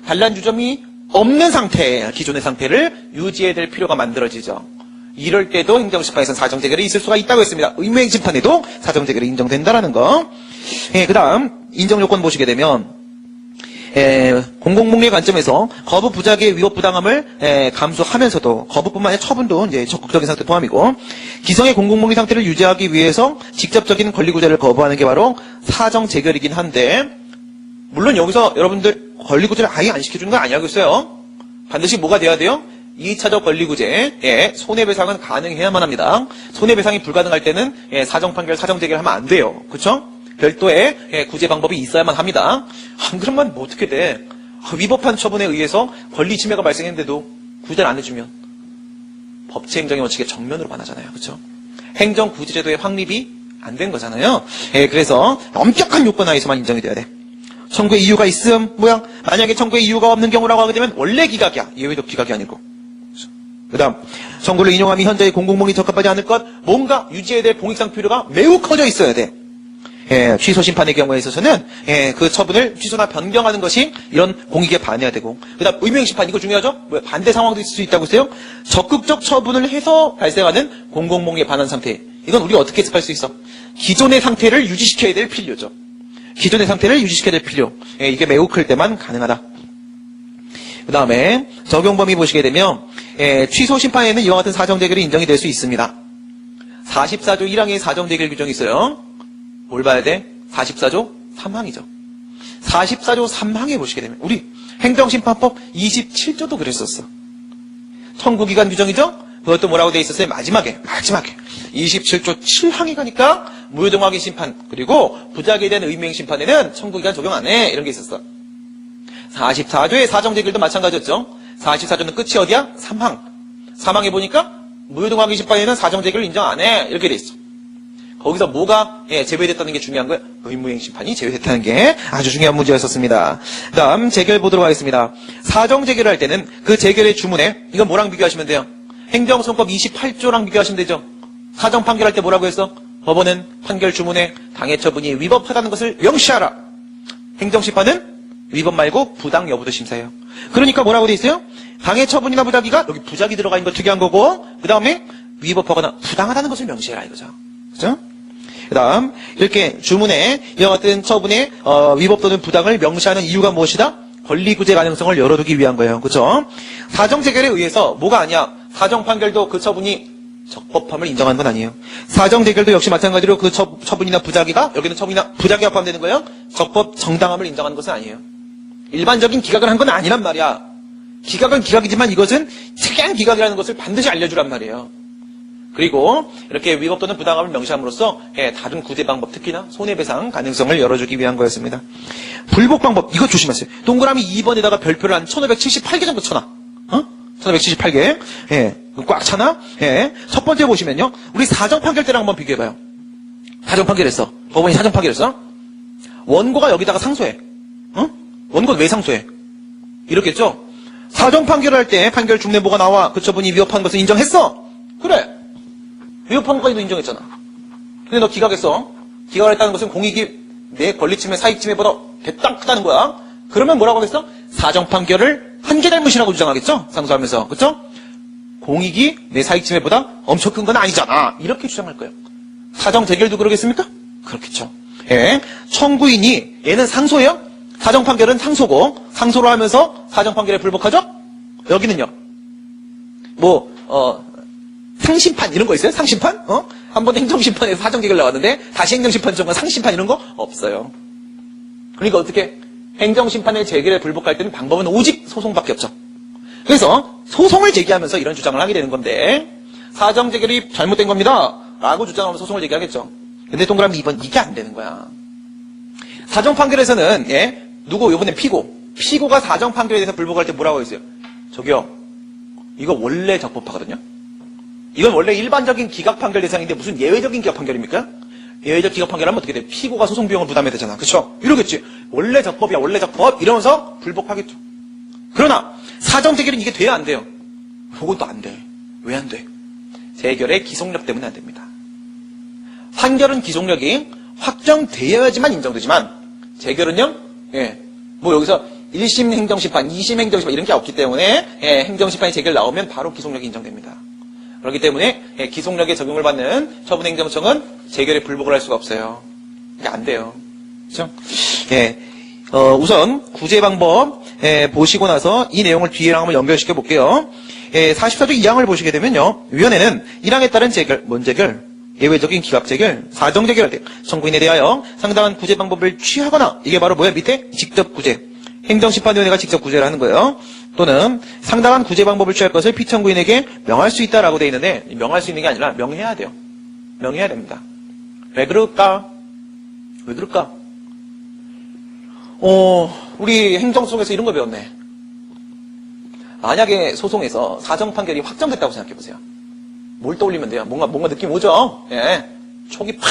[SPEAKER 1] 단란주점이 없는 상태, 기존의 상태를 유지해야 될 필요가 만들어지죠. 이럴 때도 행정심판에서는 사정재결이 있을 수가 있다고 했습니다. 의무행심판에도 사정재결이 인정된다라는 거. 그 다음 인정요건 보시게 되면 공공복리의 관점에서 거부 부작위의 위법 부당함을 감수하면서도 거부뿐만 아니라 처분도 이제 적극적인 상태 포함이고 기성의 공공복리 상태를 유지하기 위해서 직접적인 권리구제를 거부하는 게 바로 사정재결이긴 한데 물론 여기서 여러분들 권리구제를 아예 안 시켜주는 건 아니라고 했어요. 반드시 뭐가 돼야 돼요? 2차적 권리구제, 손해배상은 가능해야만 합니다. 손해배상이 불가능할 때는 사정판결, 사정재결하면 안 돼요. 그렇죠? 별도의 구제 방법이 있어야만 합니다. 안 그러면 뭐 어떻게 돼? 위법한 처분에 의해서 권리 침해가 발생했는데도 구제를 안 해주면 법치행정의 원칙에 정면으로 반하잖아요. 그렇죠? 행정구제제도의 확립이 안 된 거잖아요. 그래서 엄격한 요건 하에서만 인정이 돼야 돼. 청구의 이유가 있음, 만약에 청구의 이유가 없는 경우라고 하게 되면 원래 기각이야. 예외적 기각이 아니고. 그 다음, 청구를 인용함이 현재의 공공복리 적합하지 않을 것, 뭔가 유지해야 될 공익상 필요가 매우 커져 있어야 돼. 취소 심판의 경우에 있어서는 그 처분을 취소나 변경하는 것이 이런 공익에 반해야 되고 그 다음 의무행심판 이거 중요하죠? 반대 상황도 있을 수 있다고 했어요. 적극적 처분을 해서 발생하는 공공복리에 반한 상태 이건 우리가 어떻게 해석할 수 있어? 기존의 상태를 유지시켜야 될 필요죠. 기존의 상태를 유지시켜야 될 필요 이게 매우 클 때만 가능하다. 그 다음에 적용 범위 보시게 되면 취소 심판에는 이와 같은 사정재결이 인정이 될 수 있습니다. 44조 1항에 사정재결 규정이 있어요. 뭘 봐야 돼? 44조 3항이죠. 44조 3항에 보시게 되면 우리 행정심판법 27조도 그랬었어. 청구기간 규정이죠? 그것도 뭐라고 돼 있었어요? 마지막에 27조 7항에 가니까 무효정확인 심판 그리고 부작위에 대한 의무행 심판에는 청구기간 적용 안 해. 이런 게 있었어. 44조의 사정재결도 마찬가지였죠. 44조는 끝이 어디야? 3항. 3항에 보니까 무효정확인 심판에는 사정재결을 인정 안 해. 이렇게 돼 있어. 거기서 뭐가 제외됐다는 게 중요한 거예요. 의무행 심판이 제외됐다는 게 아주 중요한 문제였었습니다. 다음 재결 보도록 하겠습니다. 사정재결을 할 때는 그 재결의 주문에 이건 뭐랑 비교하시면 돼요? 행정소송법 28조랑 비교하시면 되죠. 사정 판결할 때 뭐라고 했어? 법원은 판결 주문에 당해 처분이 위법하다는 것을 명시하라. 행정심판은 위법 말고 부당 여부도 심사해요. 그러니까 뭐라고 돼 있어요? 당해 처분이나 부작위가 여기 부작위 들어가 있는 거 특이한 거고 그 다음에 위법하거나 부당하다는 것을 명시해라 이거죠. 그죠? 그 다음 이렇게 주문에 이와 같은 처분에 위법 또는 부당을 명시하는 이유가 무엇이다? 권리구제 가능성을 열어두기 위한 거예요. 그죠? 사정재결에 의해서 뭐가 아니야? 사정판결도 그 처분이 적법함을 인정하는 건 아니에요. 사정재결도 역시 마찬가지로 그 처분이나 부작위가 여기는 처분이나 부작위가 포함되는 거예요. 적법 정당함을 인정하는 것은 아니에요. 일반적인 기각을 한 건 아니란 말이야. 기각은 기각이지만 이것은 특이한 기각이라는 것을 반드시 알려주란 말이에요. 그리고 이렇게 위법 또는 부당함을 명시함으로써 다른 구제 방법 특히나 손해배상 가능성을 열어주기 위한 거였습니다. 불복 방법 이거 조심하세요. 동그라미 2번에다가 별표를 한 1578개 정도 쳐놔. 1578개. 꽉 차나? 첫 번째 보시면요. 우리 사정 판결 때랑 한번 비교해봐요. 사정 판결했어. 법원이 사정 판결했어. 원고가 여기다가 상소해. 원고는 왜 상소해? 이렇겠죠? 사정 판결을 할 때 판결 중에 뭐가 나와? 그 처분이 위법한 것을 인정했어. 그래. 위법한 것까지도 인정했잖아. 근데 너 기각했어. 기각을 했다는 것은 공익이 내 권리침해, 사익침해보다 100당 크다는 거야. 그러면 뭐라고 하겠어? 사정 판결을 한 개 잘못이라고 주장하겠죠? 상소하면서. 그렇죠? 공익이 내 사익침해보다 엄청 큰 건 아니잖아. 이렇게 주장할 거예요. 사정 재결도 그러겠습니까? 그렇겠죠. 청구인이 얘는 상소예요? 사정 판결은 상소고 상소를 하면서 사정 판결에 불복하죠? 여기는요. 상심판 이런 거 있어요? 상심판? 한번 행정심판에서 사정 재결 나왔는데 다시 행정심판 정관 상심판 이런 거 없어요. 그러니까 어떻게 행정심판의 재결에 불복할 때는 방법은 오직 소송밖에 없죠. 그래서 소송을 제기하면서 이런 주장을 하게 되는 건데 사정 재결이 잘못된 겁니다 라고 주장하면서 소송을 제기하겠죠. 근데 동그라미 2번 이게 안 되는 거야. 사정 판결에서는 누구 이번엔 피고가 사정 판결에 대해서 불복할 때 뭐라고 했어요? 저기요 이거 원래 적법하거든요. 이건 원래 일반적인 기각 판결 대상인데 무슨 예외적인 기각 판결입니까? 예외적 기각 판결하면 어떻게 돼? 피고가 소송 비용을 부담해야 되잖아. 그쵸? 이러겠지. 원래 적법이야, 원래 적법. 이러면서 불복하겠죠. 그러나, 사정 재결은 이게 돼야 안 돼요. 그것도 안 돼. 왜 안 돼? 재결의 기속력 때문에 안 됩니다. 판결은 기속력이 확정되어야지만 인정되지만, 재결은요, 여기서 1심 행정심판, 2심 행정심판 이런 게 없기 때문에, 행정심판이 재결 나오면 바로 기속력이 인정됩니다. 그렇기 때문에 기속력에 적용을 받는 처분행정청은 재결에 불복을 할 수가 없어요. 이게 안 돼요. 그렇죠? 우선 구제 방법 보시고 나서 이 내용을 뒤에랑 한번 연결시켜 볼게요. 44조 2항을 보시게 되면요. 위원회는 1항에 따른 재결, 뭔재결, 예외적인 기각재결, 사정재결할 때 청구인에 대하여 상당한 구제 방법을 취하거나 이게 바로 뭐야? 밑에 직접 구제. 행정심판위원회가 직접 구제를 하는 거예요. 또는 상당한 구제 방법을 취할 것을 피청구인에게 명할 수 있다라고 되어 있는데 명할 수 있는 게 아니라 명해야 돼요. 명해야 됩니다. 왜 그럴까? 우리 행정소송에서 이런 거 배웠네. 만약에 소송에서 사정 판결이 확정됐다고 생각해 보세요. 뭘 떠올리면 돼요? 뭔가 느낌 오죠? 촉이 팍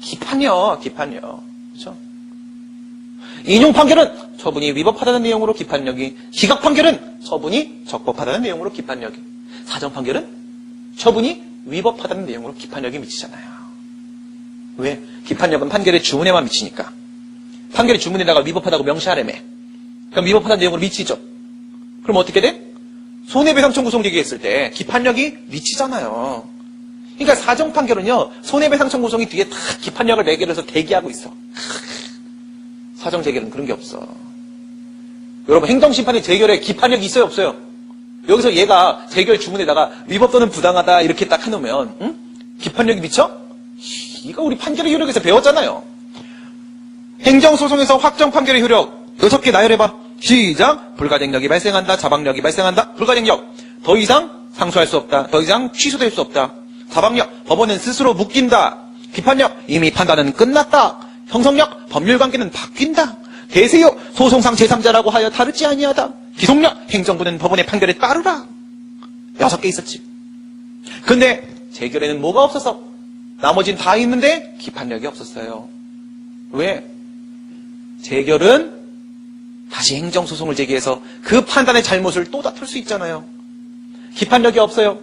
[SPEAKER 1] 기판이요. 그렇죠? 인용 판결은 처분이 위법하다는 내용으로 기판력이, 기각 판결은 처분이 적법하다는 내용으로 기판력이, 사정 판결은 처분이 위법하다는 내용으로 기판력이 미치잖아요. 왜? 기판력은 판결의 주문에만 미치니까. 판결의 주문에다가 위법하다고 명시하라며. 그럼 위법하다는 내용으로 미치죠. 그럼 어떻게 돼? 손해배상 청구 소송 제기했을 때 기판력이 미치잖아요. 그러니까 사정 판결은요, 손해배상 청구 소송이 뒤에 다 기판력을 매개해서 대기하고 있어. 사정 재결은 그런 게 없어. 여러분 행정심판의 재결에 기판력이 있어요 없어요? 여기서 얘가 재결 주문에다가 위법 또는 부당하다 이렇게 딱 해놓으면 기판력이 미쳐? 이거 우리 판결의 효력에서 배웠잖아요. 행정소송에서 확정 판결의 효력 6개 나열해봐. 시작. 불가쟁력이 발생한다. 자박력이 발생한다. 불가쟁력. 더 이상 상소할 수 없다. 더 이상 취소될 수 없다. 자박력. 법원은 스스로 묶인다. 기판력. 이미 판단은 끝났다. 형성력. 법률관계는 바뀐다. 대세요. 소송상 제3자라고 하여 다르지 아니하다. 기속력. 행정부는 법원의 판결에 따르라. 6개 있었지. 근데 재결에는 뭐가 없어서 나머지는 다 있는데 기판력이 없었어요. 왜? 재결은 다시 행정소송을 제기해서 그 판단의 잘못을 또 다툴 수 있잖아요. 기판력이 없어요.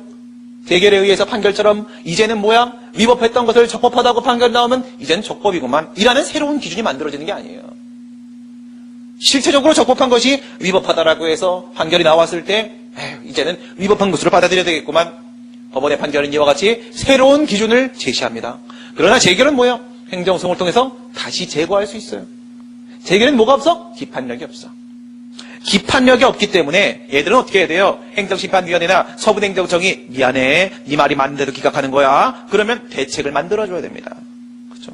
[SPEAKER 1] 재결에 의해서 판결처럼 이제는 뭐야? 위법했던 것을 적법하다고 판결 나오면 이제는 적법이구만 이라는 새로운 기준이 만들어지는 게 아니에요. 실체적으로 적법한 것이 위법하다라고 해서 판결이 나왔을 때 이제는 위법한 것으로 받아들여야 되겠구만. 법원의 판결은 이와 같이 새로운 기준을 제시합니다. 그러나 재결은 뭐예요? 행정소송을 통해서 다시 제거할 수 있어요. 재결은 뭐가 없어? 기판력이 없어. 기판력이 없기 때문에 얘들은 어떻게 해야 돼요? 행정심판위원회나 서부행정청이 미안해, 네 말이 맞는데도 기각하는 거야. 그러면 대책을 만들어줘야 됩니다. 그렇죠?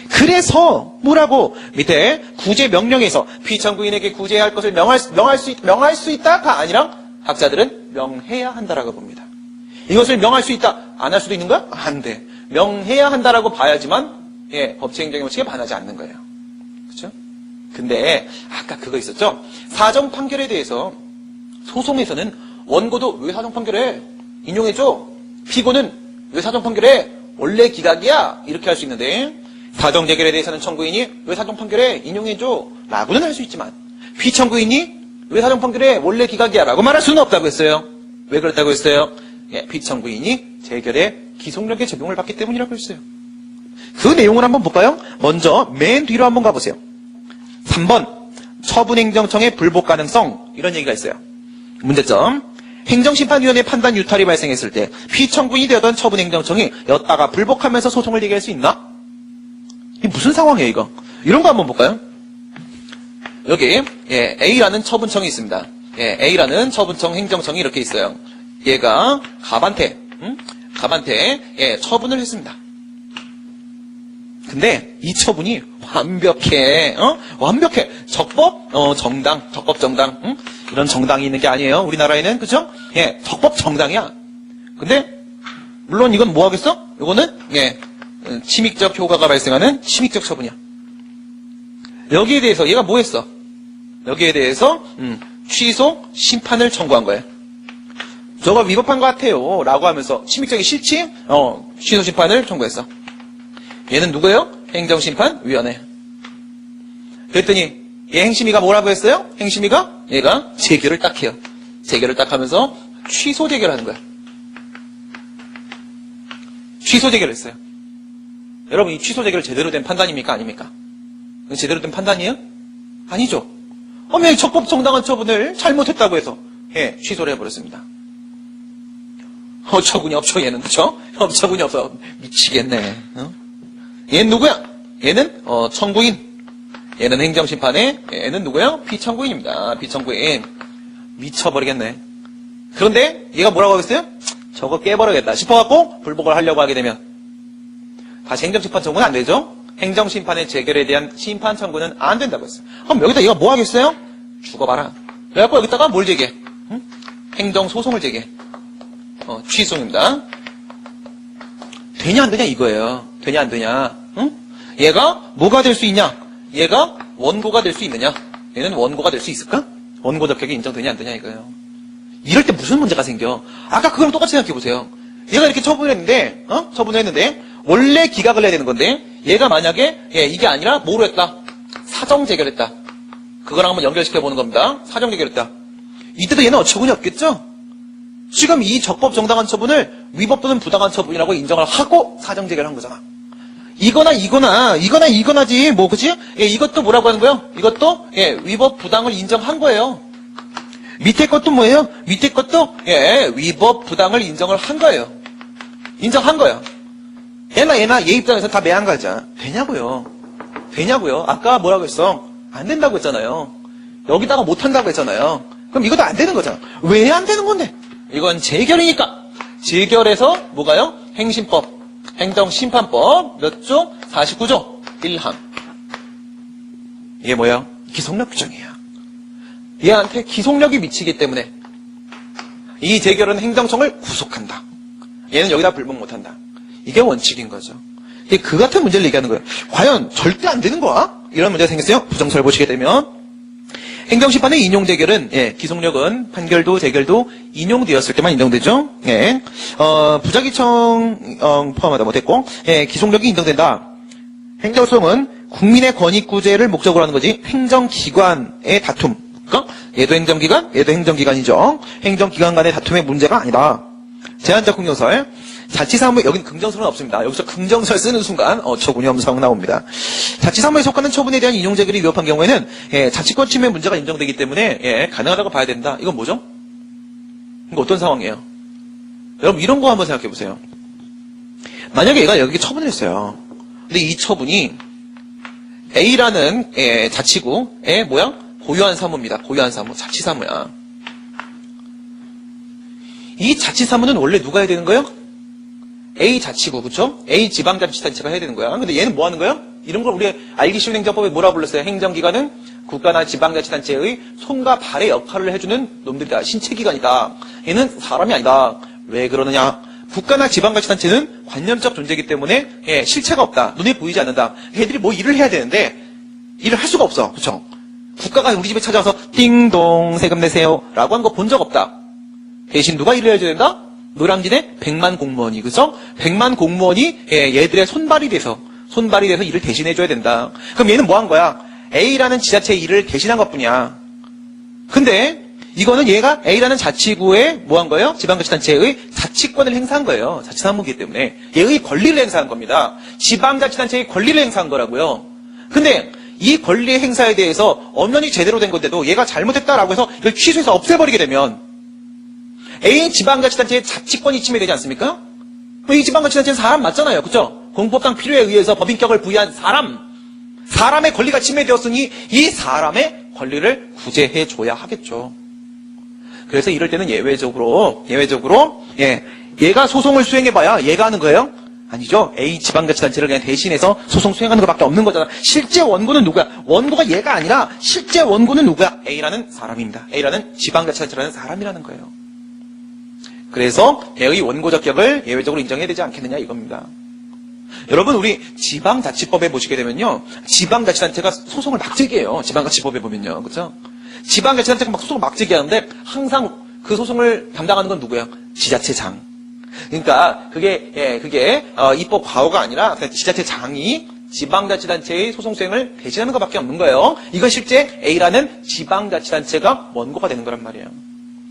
[SPEAKER 1] 그래서 뭐라고 밑에 구제 명령에서 피청구인에게 구제할 것을 명할 수 있다가 아니라 학자들은 명해야 한다라고 봅니다. 이것을 명할 수 있다. 안 할 수도 있는 거야? 안 돼. 명해야 한다라고 봐야지만 법치행정의 원칙에 반하지 않는 거예요. 그렇죠? 근데 아까 그거 있었죠? 사정 판결에 대해서 소송에서는 원고도 왜 사정 판결해? 인용해줘. 피고는 왜 사정 판결해? 원래 기각이야. 이렇게 할 수 있는데 사정 재결에 대해서는 청구인이 왜 사정 판결해? 인용해줘. 라고는 할 수 있지만 피청구인이 왜 사정 판결해? 원래 기각이야. 라고 말할 수는 없다고 했어요. 왜 그렇다고 했어요? 피청구인이 재결에 기속력의 적용을 받기 때문이라고 했어요. 그 내용을 한번 볼까요? 먼저 맨 뒤로 한번 가보세요. 3번 처분행정청의 불복 가능성 이런 얘기가 있어요. 문제점 행정심판위원회 판단 유탈이 발생했을 때 피청구인이 되었던 처분행정청이 였다가 불복하면서 소송을 제기할 수 있나? 이게 무슨 상황이에요 이거? 이런 거 한번 볼까요? 여기 A라는 처분청이 있습니다. A라는 처분청 행정청이 이렇게 있어요. 얘가 갑한테 처분을 했습니다. 근데 이 처분이 완벽해. 완벽해. 적법 정당. 이런 정당이 있는 게 아니에요. 우리나라에는 그죠? 적법 정당이야. 근데 물론 이건 뭐 하겠어? 이거는 침익적 효과가 발생하는 침익적 처분이야. 여기에 대해서 얘가 뭐 했어? 여기에 대해서 취소 심판을 청구한 거예요. 저거 위법한 것 같아요. 라고 하면서 침익적이 싫지? 취소 심판을 청구했어. 얘는 누구예요? 행정심판위원회. 그랬더니 얘 행심이가 뭐라고 했어요? 행심이가 얘가 재결을 딱 해요. 재결을 딱 하면서 취소 재결하는 거야. 취소 재결을 했어요. 여러분 이 취소 재결 제대로 된 판단입니까? 아닙니까? 제대로 된 판단이에요? 아니죠. 왜 적법 정당한 처분을 잘못했다고 해서 취소를 해버렸습니다. 어처구니 없죠 얘는. 그쵸? 어처구니 없어. 미치겠네. 얘는 누구야? 얘는 청구인. 얘는 행정심판의 얘는 누구야? 피청구인입니다. 피청구인. 미쳐버리겠네. 그런데 얘가 뭐라고 하겠어요? 저거 깨버려야겠다 싶어갖고 불복을 하려고 하게 되면 다시 행정심판 청구는 안 되죠? 행정심판의 재결에 대한 심판 청구는 안 된다고 했어요. 그럼 여기다 얘가 뭐 하겠어요? 죽어봐라. 그래갖고 여기다가 뭘 제기해? 행정소송을 제기해. 취소입니다. 되냐 안 되냐 이거예요. 되냐 안 되냐. 얘가 뭐가 될 수 있냐? 얘가 원고가 될 수 있느냐? 얘는 원고가 될 수 있을까? 원고 적격이 인정되냐 안 되냐 이거예요. 이럴 때 무슨 문제가 생겨? 아까 그거랑 똑같이 생각해보세요. 얘가 이렇게 처분했는데 원래 기각을 해야 되는 건데 얘가 만약에 이게 아니라 뭐로 했다? 사정 재결했다. 그거랑 한번 연결시켜보는 겁니다. 사정 재결했다. 이때도 얘는 어처구니 없겠죠? 지금 이 적법 정당한 처분을 위법 또는 부당한 처분이라고 인정을 하고 사정 재결한 거잖아. 이거나지 뭐 그치? 이것도 뭐라고 하는 거예요? 이것도 위법 부당을 인정한 거예요. 밑에 것도 뭐예요? 밑에 것도 위법 부당을 인정을 한 거예요. 인정한 거예요. 얘나 얘 입장에서 다 매한 거잖아. 되냐고요. 아까 뭐라고 했어? 안 된다고 했잖아요. 여기다가 못 한다고 했잖아요. 그럼 이것도 안 되는 거잖아. 왜 안 되는 건데? 이건 재결이니까. 재결에서 뭐가요? 행심법, 행정심판법 몇 조? 49조 1항. 이게 뭐야? 기속력 규정이야. 얘한테 기속력이 미치기 때문에 이 재결은 행정청을 구속한다. 얘는 여기다 불복 못한다. 이게 원칙인 거죠. 그 같은 문제를 얘기하는 거예요. 과연 절대 안 되는 거야? 이런 문제가 생겼어요. 부정설 보시게 되면 행정심판의 인용재결은 기속력은 판결도 재결도 인용되었을 때만 인정되죠. 부작위청 포함하다 못했고 기속력이 인정된다. 행정소송은 국민의 권익구제를 목적으로 하는 거지 행정기관의 다툼. 그러니까 얘도 행정기관, 얘도 행정기관이죠. 행정기관 간의 다툼의 문제가 아니다. 제한적 긍정설. 자치사무에, 여기는 긍정설은 없습니다. 여기서 긍정설 쓰는 순간, 어처구니없는 나옵니다. 자치사무에 속하는 처분에 대한 인용재결이 위협한 경우에는, 자치권 침해 문제가 인정되기 때문에, 가능하다고 봐야 된다. 이건 뭐죠? 이거 어떤 상황이에요? 여러분, 이런 거 한번 생각해 보세요. 만약에 얘가 여기 처분을 했어요. 근데 이 처분이, A라는, 자치구의 고유한 사무입니다. 고유한 사무. 자치사무야. 이 자치사무는 원래 누가 해야 되는 거예요? A 자치구, 그쵸? A 지방자치단체가 해야 되는 거야. 근데 얘는 뭐 하는 거예요? 이런 걸 우리 알기 쉬운 행정법에 뭐라 불렀어요? 행정기관은 국가나 지방자치단체의 손과 발의 역할을 해주는 놈들이다. 신체기관이다. 얘는 사람이 아니다. 왜 그러느냐? 국가나 지방자치단체는 관념적 존재이기 때문에 실체가 없다. 눈에 보이지 않는다. 얘들이 뭐 일을 해야 되는데 일을 할 수가 없어. 그쵸? 국가가 우리 집에 찾아와서 띵동 세금 내세요 라고 한 거 본 적 없다. 대신 누가 일을 해줘야 된다? 노량진의 100만 공무원이, 그죠? 100만 공무원이 얘들의 손발이 돼서 일을 대신해줘야 된다. 그럼 얘는 뭐 한 거야? A라는 지자체의 일을 대신한 것 뿐이야. 근데 이거는 얘가 A라는 자치구에 뭐 한 거예요? 지방자치단체의 자치권을 행사한 거예요. 자치사무이기 때문에. 얘의 권리를 행사한 겁니다. 지방자치단체의 권리를 행사한 거라고요. 근데 이 권리 행사에 대해서 엄연히 제대로 된 건데도 얘가 잘못했다라고 해서 이걸 취소해서 없애버리게 되면 A 지방자치단체의 자치권이 침해되지 않습니까? 이 지방자치단체는 사람 맞잖아요. 그렇죠? 공법상 필요에 의해서 법인격을 부여한 사람의 권리가 침해되었으니 이 사람의 권리를 구제해줘야 하겠죠. 그래서 이럴 때는 예외적으로 얘가 소송을 수행해봐야 얘가 하는 거예요? 아니죠. A 지방자치단체를 그냥 대신해서 소송 수행하는 것밖에 없는 거잖아. 실제 원고는 누구야? 원고가 얘가 아니라 실제 원고는 누구야? A라는 사람입니다. A라는 지방자치단체라는 사람이라는 거예요. 그래서 얘의 원고적 격을 예외적으로 인정해야 되지 않겠느냐 이겁니다. 여러분 우리 지방자치법에 보시게 되면요. 지방자치단체가 소송을 막 제기해요. 지방자치법에 보면요. 그렇죠? 지방자치단체가 막 소송을 막 제기하는데 항상 그 소송을 담당하는 건 누구예요? 지자체장. 그러니까 그게 입법 과오가 아니라 지자체장이 지방자치단체의 소송 수행을 대신하는 것밖에 없는 거예요. 이건 실제 A라는 지방자치단체가 원고가 되는 거란 말이에요.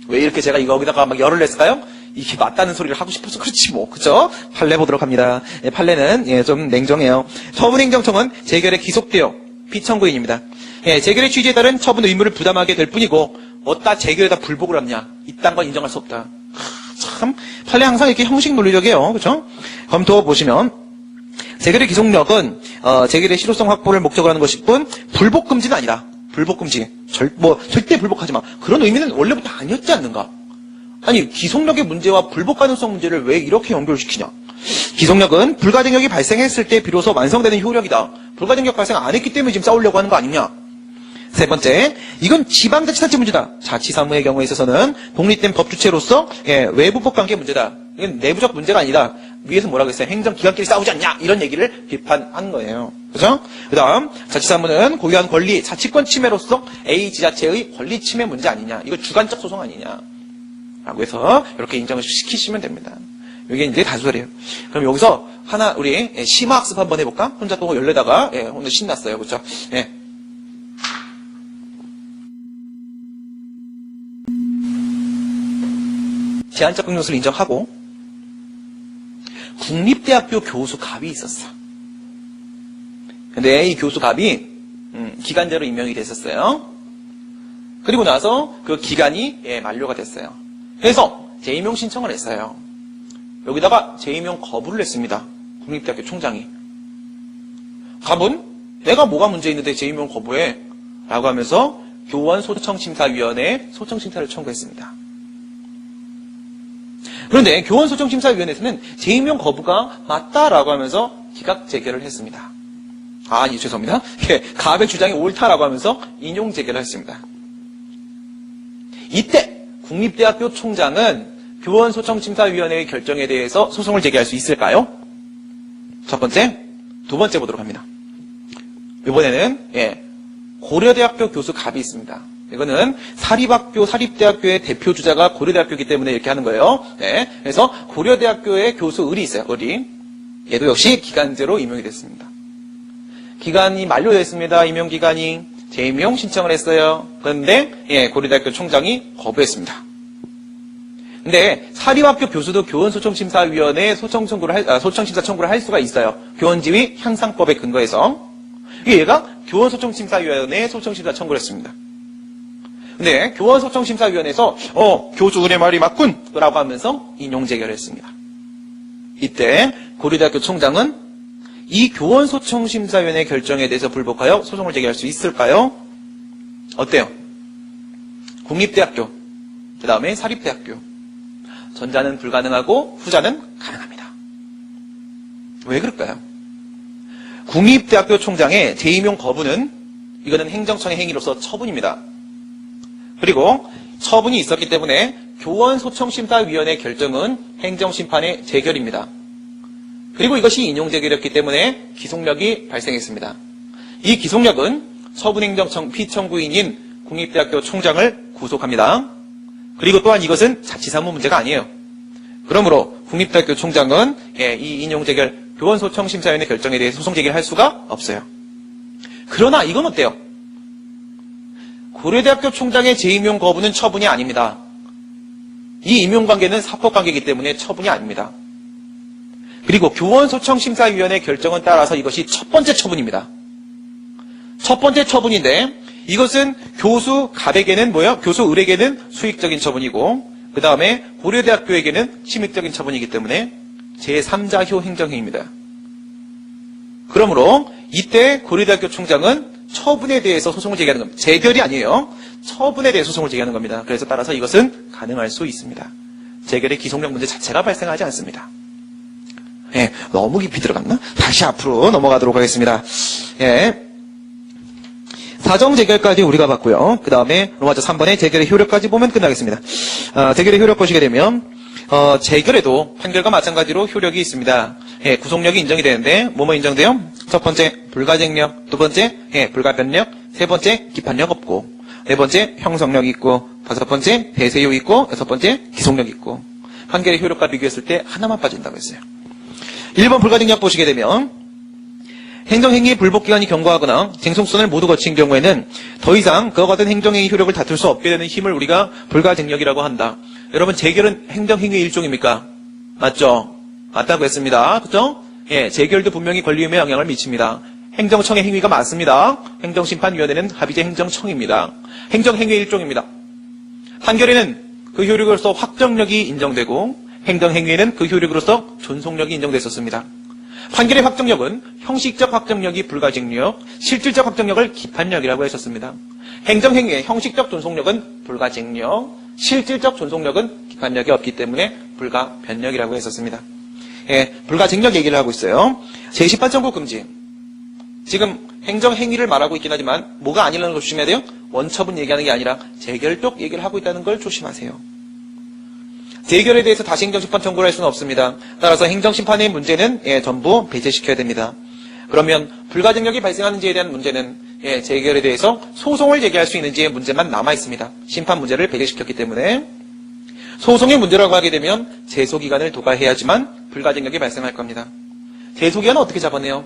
[SPEAKER 1] 왜 이렇게 제가 여기다가 막 열을 냈을까요? 이게 맞다는 소리를 하고 싶어서 그렇지 뭐. 그죠? 판례 보도록 합니다. 판례는 좀 냉정해요. 처분행정청은 재결에 기속되어 피청구인입니다. 재결의 취지에 따른 처분 의무를 부담하게 될 뿐이고 어디다 재결에다 불복을 하느냐. 이딴 건 인정할 수 없다. 참 판례 항상 이렇게 형식 논리적이에요. 그렇죠? 검토 보시면 재결의 기속력은 재결의 실효성 확보를 목적으로 하는 것일 뿐 불복 금지는 아니다. 불복 금지. 절대 불복하지 마. 그런 의미는 원래부터 아니었지 않는가? 아니, 기속력의 문제와 불복 가능성 문제를 왜 이렇게 연결시키냐? 기속력은 불가증력이 발생했을 때 비로소 완성되는 효력이다. 불가증력 발생 안 했기 때문에 지금 싸우려고 하는 거 아니냐? 세 번째, 이건 지방자치단체 문제다. 자치사무의 경우에 있어서는 독립된 법주체로서 외부법 관계 문제다. 이건 내부적 문제가 아니다. 위에서 뭐라고 했어요? 행정기관끼리 싸우지 않냐? 이런 얘기를 비판한 거예요. 그죠? 그 다음, 자치사무는 고유한 권리, 자치권 침해로서 A 지자체의 권리 침해 문제 아니냐? 이거 주관적 소송 아니냐? 라고 해서 이렇게 인정을 시키시면 됩니다. 이게 이제 다수설이에요. 그럼 여기서 하나, 우리 심화학습 한번 해볼까? 혼자 또 열려다가, 오늘 신났어요. 그죠? 제한적 긍정수를 인정하고 국립대학교 교수 갑이 있었어. 근데 이 교수 갑이 기간제로 임명이 됐었어요. 그리고 나서 그 기간이 만료가 됐어요. 그래서 재임용 신청을 했어요. 여기다가 재임용 거부를 했습니다. 국립대학교 총장이. 갑은 내가 뭐가 문제 있는데 재임용 거부해? 라고 하면서 교원 소청심사위원회에 소청심사를 청구했습니다. 그런데 교원소청심사위원회에서는 재임용 거부가 맞다라고 하면서 기각 재결을 했습니다. 죄송합니다. 갑의 주장이 옳다라고 하면서 인용 재결을 했습니다. 이때 국립대학교 총장은 교원소청심사위원회의 결정에 대해서 소송을 제기할 수 있을까요? 첫 번째, 두 번째 보도록 합니다. 이번에는 고려대학교 교수 갑이 있습니다. 이거는 사립대학교의 대표 주자가 고려대학교이기 때문에 이렇게 하는 거예요. 그래서 고려대학교의 교수 을이 있어요. 을이. 얘도 역시 기간제로 임용이 됐습니다. 기간이 만료됐습니다. 임용기간이. 재임용 신청을 했어요. 그런데 고려대학교 총장이 거부했습니다. 근데 사립학교 교수도 교원소청심사위원회에 소청심사 청구를 할 수가 있어요. 교원지위 향상법에 근거해서. 얘가 교원소청심사위원회에 소청심사 청구를 했습니다. 근데 교원소청심사위원회에서 교수 을의 말이 맞군! 라고 하면서 인용재결을 했습니다. 이때 고려대학교 총장은 이 교원소청심사위원회 결정에 대해서 불복하여 소송을 제기할 수 있을까요? 어때요? 국립대학교, 그 다음에 사립대학교. 전자는 불가능하고 후자는 가능합니다. 왜 그럴까요? 국립대학교 총장의 재임용 거부는 이거는 행정청의 행위로서 처분입니다. 그리고 처분이 있었기 때문에 교원소청심사위원회 결정은 행정심판의 재결입니다. 그리고 이것이 인용재결이었기 때문에 기속력이 발생했습니다. 이 기속력은 처분행정청 피청구인인 국립대학교 총장을 구속합니다. 그리고 또한 이것은 자치사무 문제가 아니에요. 그러므로 국립대학교 총장은 이 인용재결 교원소청심사위원회 결정에 대해 소송 제기를 할 수가 없어요. 그러나 이건 어때요? 고려대학교 총장의 재임용 거부는 처분이 아닙니다. 이 임용관계는 사법관계이기 때문에 처분이 아닙니다. 그리고 교원소청심사위원회 결정은 따라서 이것이 첫 번째 처분입니다. 첫 번째 처분인데 이것은 교수 갑에게는 교수 을에게는 수익적인 처분이고 그 다음에 고려대학교에게는 침익적인 처분이기 때문에 제3자효 행정행위입니다. 그러므로 이때 고려대학교 총장은 처분에 대해서 소송을 제기하는 겁니다. 재결이 아니에요. 처분에 대해 소송을 제기하는 겁니다. 그래서 따라서 이것은 가능할 수 있습니다. 재결의 기속력 문제 자체가 발생하지 않습니다. 너무 깊이 들어갔나? 다시 앞으로 넘어가도록 하겠습니다. 사정 재결까지 우리가 봤고요. 그 다음에 로마자 3번의 재결의 효력까지 보면 끝나겠습니다. 재결의 효력 보시게 되면 재결에도 판결과 마찬가지로 효력이 있습니다. 구속력이 인정이 되는데 뭐뭐 인정돼요? 첫 번째 불가쟁력, 두 번째 불가변력, 세 번째 기판력 없고, 네 번째 형성력 있고, 다섯 번째 배세효 있고, 여섯 번째 기속력 있고. 판결의 효력과 비교했을 때 하나만 빠진다고 했어요. 1번 불가쟁력 보시게 되면 행정행위 불복기간이 경과하거나 쟁송선을 모두 거친 경우에는 더 이상 그와 같은 행정행위 효력을 다툴 수 없게 되는 힘을 우리가 불가쟁력이라고 한다. 여러분 재결은 행정행위의 일종입니까? 맞죠? 맞다고 했습니다. 그렇죠? 재결도 분명히 권리임에 영향을 미칩니다. 행정청의 행위가 맞습니다. 행정심판위원회는 합의제 행정청입니다. 행정행위의 일종입니다. 판결에는 그 효력으로서 확정력이 인정되고 행정행위에는 그 효력으로서 존속력이 인정됐었습니다. 판결의 확정력은 형식적 확정력이 불가증력, 실질적 확정력을 기판력이라고 했었습니다. 행정행위의 형식적 존속력은 불가증력, 실질적 존속력은 기판력이 없기 때문에 불가변력이라고 했었습니다. 불가증력 얘기를 하고 있어요. 제18 청구 금지. 지금 행정행위를 말하고 있긴 하지만 뭐가 아니라는 걸 조심해야 돼요. 원처분 얘기하는 게 아니라 재결독 얘기를 하고 있다는 걸 조심하세요. 재결에 대해서 다시 행정심판 청구를 할 수는 없습니다. 따라서 행정심판의 문제는 전부 배제시켜야 됩니다. 그러면 불가증력이 발생하는지에 대한 문제는 재결에 대해서 소송을 제기할 수 있는지의 문제만 남아있습니다. 심판 문제를 배제시켰기 때문에 소송의 문제라고 하게 되면 제소기간을 도과해야지만 불가증력이 발생할 겁니다. 제소기간은 어떻게 잡아내요?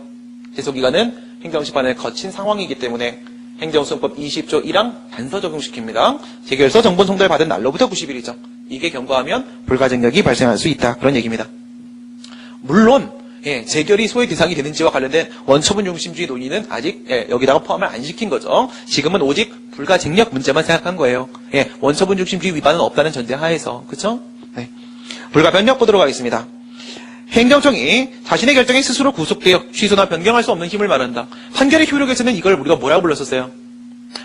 [SPEAKER 1] 제소기간은 행정심판을 거친 상황이기 때문에 행정소송법 20조 1항 단서 적용시킵니다. 재결서 정본 송달 받은 날로부터 90일이죠. 이게 경과하면 불가증력이 발생할 수 있다. 그런 얘기입니다. 물론 재결이 소의 대상이 되는지와 관련된 원처분 중심주의 논의는 아직 여기다가 포함을 안 시킨 거죠. 지금은 오직 불가증력 문제만 생각한 거예요. 원처분 중심주의 위반은 없다는 전제 하에서. 그렇죠? 불가변력 보도록 하겠습니다. 행정청이 자신의 결정에 스스로 구속되어 취소나 변경할 수 없는 힘을 말한다. 판결의 효력에서는 이걸 우리가 뭐라고 불렀었어요?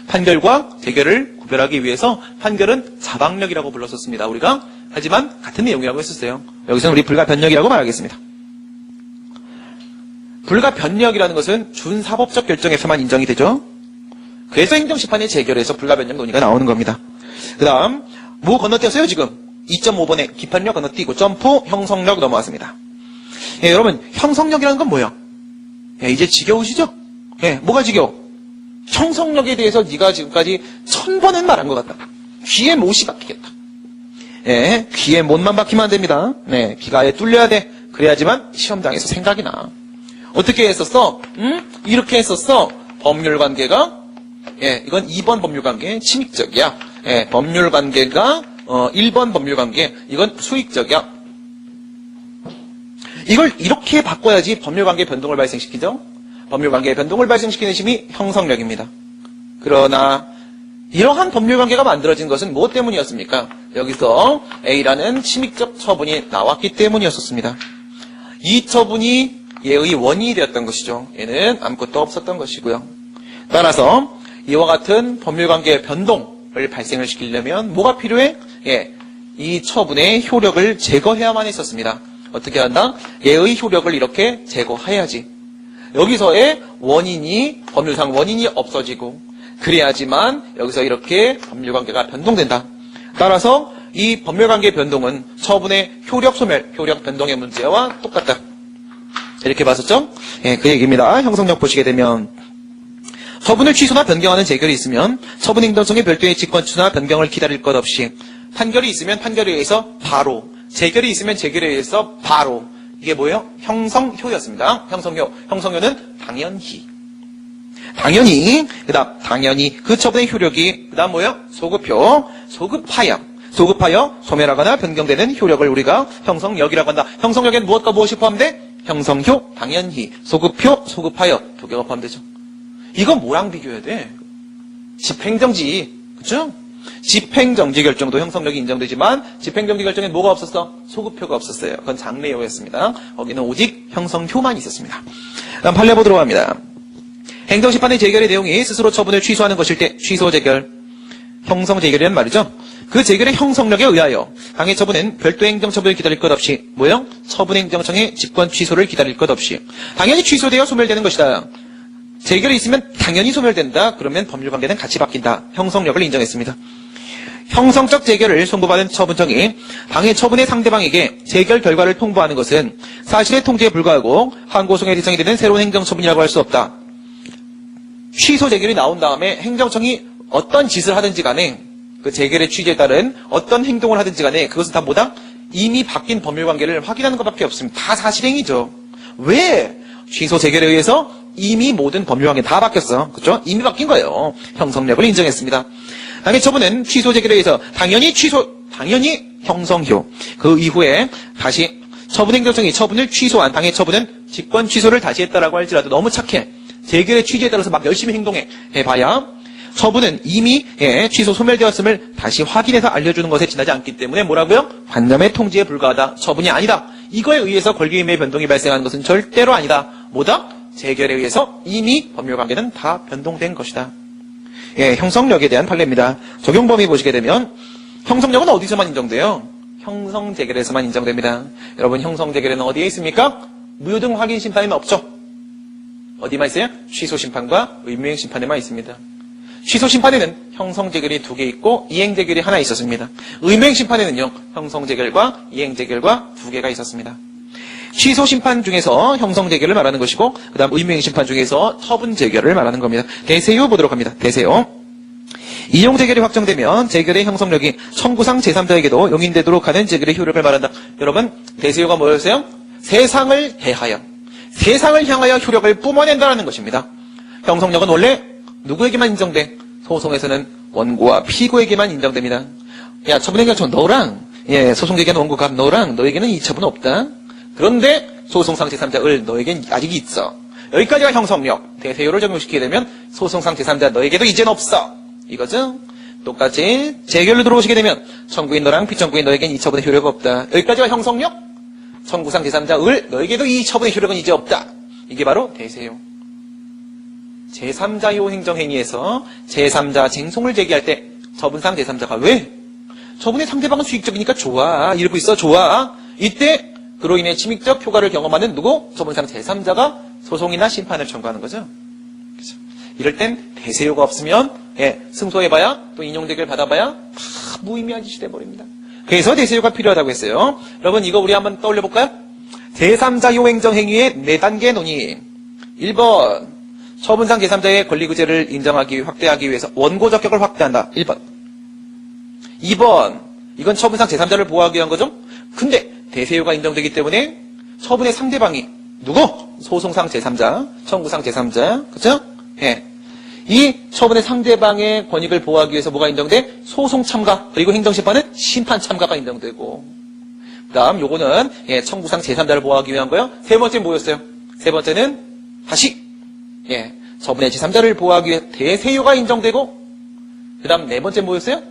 [SPEAKER 1] 판결과 재결을 구별하기 위해서 판결은 자방력이라고 불렀었습니다. 우리가 하지만 같은 내용이라고 했었어요. 여기서는 우리 불가변력이라고 말하겠습니다. 불가변력이라는 것은 준사법적 결정에서만 인정이 되죠. 그래서 행정심판의 재결에서 불가변력 논의가 나오는 겁니다. 그 다음 뭐 건너뛰었어요 지금? 2.5번에 기판력 건너뛰고 점프 형성력 넘어왔습니다. 예, 여러분 형성력이라는 건 뭐야? 예, 이제 지겨우시죠? 예, 뭐가 지겨워? 형성력에 대해서 네가 지금까지 1000번은 말한 것 같다. 귀에 못이 박히겠다. 예, 귀에 못만 박히면 안 됩니다. 네, 귀가 아예 뚫려야 돼. 그래야지만 시험장에서 생각이 나. 어떻게 했었어? 이렇게 했었어. 법률관계가 예, 이건 2번 법률관계 침익적이야. 예, 법률관계가 1번 법률관계 이건 수익적이야. 이걸 이렇게 바꿔야지 법률관계 변동을 발생시키죠. 법률관계의 변동을 발생시키는 힘이 형성력입니다. 그러나 이러한 법률관계가 만들어진 것은 무엇 때문이었습니까? 여기서 A라는 침익적 처분이 나왔기 때문이었습니다. 이 처분이 얘의 원인이 되었던 것이죠. 얘는 아무것도 없었던 것이고요. 따라서 이와 같은 법률관계의 변동을 발생을 시키려면 뭐가 필요해? 예, 이 처분의 효력을 제거해야만 했었습니다. 어떻게 한다? 얘의 효력을 이렇게 제거해야지. 여기서의 원인이 법률상 원인이 없어지고 그래야지만 여기서 이렇게 법률관계가 변동된다. 따라서 이 법률관계 변동은 처분의 효력 소멸, 효력 변동의 문제와 똑같다. 이렇게 봤었죠? 예, 그 얘기입니다. 형성력 보시게 되면 처분을 취소나 변경하는 재결이 있으면 처분 행정청의 별도의 직권추나 변경을 기다릴 것 없이 판결이 있으면 판결에 의해서 바로 재결이 있으면 재결에 의해서 바로 이게 뭐예요? 형성효였습니다. 형성효. 형성효는 당연히 그다음 당연히 그 처분의 효력이 그다음 뭐예요? 소급효. 소급하여 소멸하거나 변경되는 효력을 우리가 형성력이라고 한다. 형성력에는 무엇과 무엇이 포함돼? 형성효, 당연히, 소급효, 소급하여 두 개가 포함되죠. 이건 뭐랑 비교해야 돼? 집행정지, 그렇죠? 집행정지 결정도 형성력이 인정되지만 집행정지 결정엔 뭐가 없었어? 소급효가 없었어요. 그건 장래효였습니다. 거기는 오직 형성효만 있었습니다. 다음 판례 보도록 합니다. 행정심판의 재결의 내용이 스스로 처분을 취소하는 것일 때 취소 재결, 형성 재결이란 말이죠. 그 재결의 형성력에 의하여 당해 처분은 별도 행정처분을 기다릴 것 없이 뭐요? 처분행정청의 직권 취소를 기다릴 것 없이 당연히 취소되어 소멸되는 것이다. 재결이 있으면 당연히 소멸된다. 그러면 법률관계는 같이 바뀐다. 형성력을 인정했습니다. 형성적 재결을 송부받은 처분청이 당해 처분의 상대방에게 재결 결과를 통보하는 것은 사실의 통지에 불과하고 항고송의 대상이 되는 새로운 행정처분이라고 할 수 없다. 취소 재결이 나온 다음에 행정청이 어떤 짓을 하든지 간에 그 재결의 취지에 따른 어떤 행동을 하든지 간에 그것은 다 뭐다? 이미 바뀐 법률관계를 확인하는 것밖에 없습니다. 다 사실행위죠. 왜? 취소 재결에 의해서 이미 모든 법률관계 다 바뀌었어. 그렇죠? 이미 바뀐 거예요. 형성력을 인정했습니다. 당해 처분은 취소 재결에 의해서 당연히 형성효. 그 이후에 다시 처분행정청이 처분을 취소한 당해 처분은 직권 취소를 다시 했다라고 할지라도 너무 착해. 재결의 취지에 따라서 막 열심히 해봐야 처분은 이미 취소 소멸되었음을 다시 확인해서 알려주는 것에 지나지 않기 때문에 뭐라고요? 관점의 통지에 불과하다. 처분이 아니다. 이거에 의해서 권리의무의 변동이 발생하는 것은 절대로 아니다. 뭐다? 재결에 의해서 이미 법률관계는 다 변동된 것이다. 예, 형성력에 대한 판례입니다. 적용 범위 보시게 되면 형성력은 어디서만 인정돼요? 형성재결에서만 인정됩니다. 여러분 형성재결에는 어디에 있습니까? 무효등 확인심판에는 없죠. 어디만 있어요? 취소심판과 의무행심판에만 있습니다. 취소심판에는 형성재결이 2개 있고 이행재결이 하나 있었습니다. 의무행심판에는요. 형성재결과 이행재결과 2개가 있었습니다. 취소심판 중에서 형성재결을 말하는 것이고 그 다음 의무행심판 중에서 처분재결을 말하는 겁니다. 대세요 보도록 합니다. 대세요. 이용재결이 확정되면 재결의 형성력이 청구상 제3자에게도 용인되도록 하는 재결의 효력을 말한다. 여러분 대세요가 뭐였어요? 세상을 향하여 효력을 뿜어낸다는 것입니다. 형성력은 원래 누구에게만 인정돼? 소송에서는 원고와 피고에게만 인정됩니다. 야, 처분행정청 너랑 소송제기한 원고가 너랑 너에게는 이 처분 없다. 그런데 소송상 제3자 을 너에겐 아직 있어. 여기까지가 형성력. 대세요를 적용시키게 되면 소송상 제3자 너에게도 이젠 없어. 이거죠? 똑같이 재결로 들어오시게 되면 청구인 너랑 피청구인 너에겐 이 처분의 효력이 없다. 여기까지가 형성력. 청구상 제3자 을 너에게도 이 처분의 효력은 이제 없다. 이게 바로 대세요. 제3자요 행정행위에서 제3자 쟁송을 제기할 때 처분상 제3자가 왜? 저분의 상대방은 수익적이니까 좋아. 이러고 있어. 좋아. 이때 그로 인해 침익적 효과를 경험하는 누구? 처분상 제3자가 소송이나 심판을 청구하는 거죠. 그죠? 이럴 땐 대세효가 없으면 승소해봐야 또 인용대결 받아봐야 다 무의미한 짓이 돼버립니다. 그래서 대세효가 필요하다고 했어요. 여러분 이거 우리 한번 떠올려볼까요? 제3자용 행정행위의 4단계 논의. 1번 처분상 제3자의 권리구제를 인정하기 확대하기 위해서 원고 적격을 확대한다. 1번. 2번 이건 처분상 제3자를 보호하기 위한 거죠. 근데 대세효가 인정되기 때문에 처분의 상대방이 누구? 소송상 제3자, 청구상 제3자. 그렇죠? 예. 이 처분의 상대방의 권익을 보호하기 위해서 뭐가 인정돼? 소송 참가, 그리고 행정심판은 심판 참가가 인정되고. 그 다음 요거는 청구상 제3자를 보호하기 위한 거요. 세 번째 뭐였어요? 세 번째는 다시 처분의 제3자를 보호하기 위해 대세효가 인정되고, 그 다음 네 번째 뭐였어요?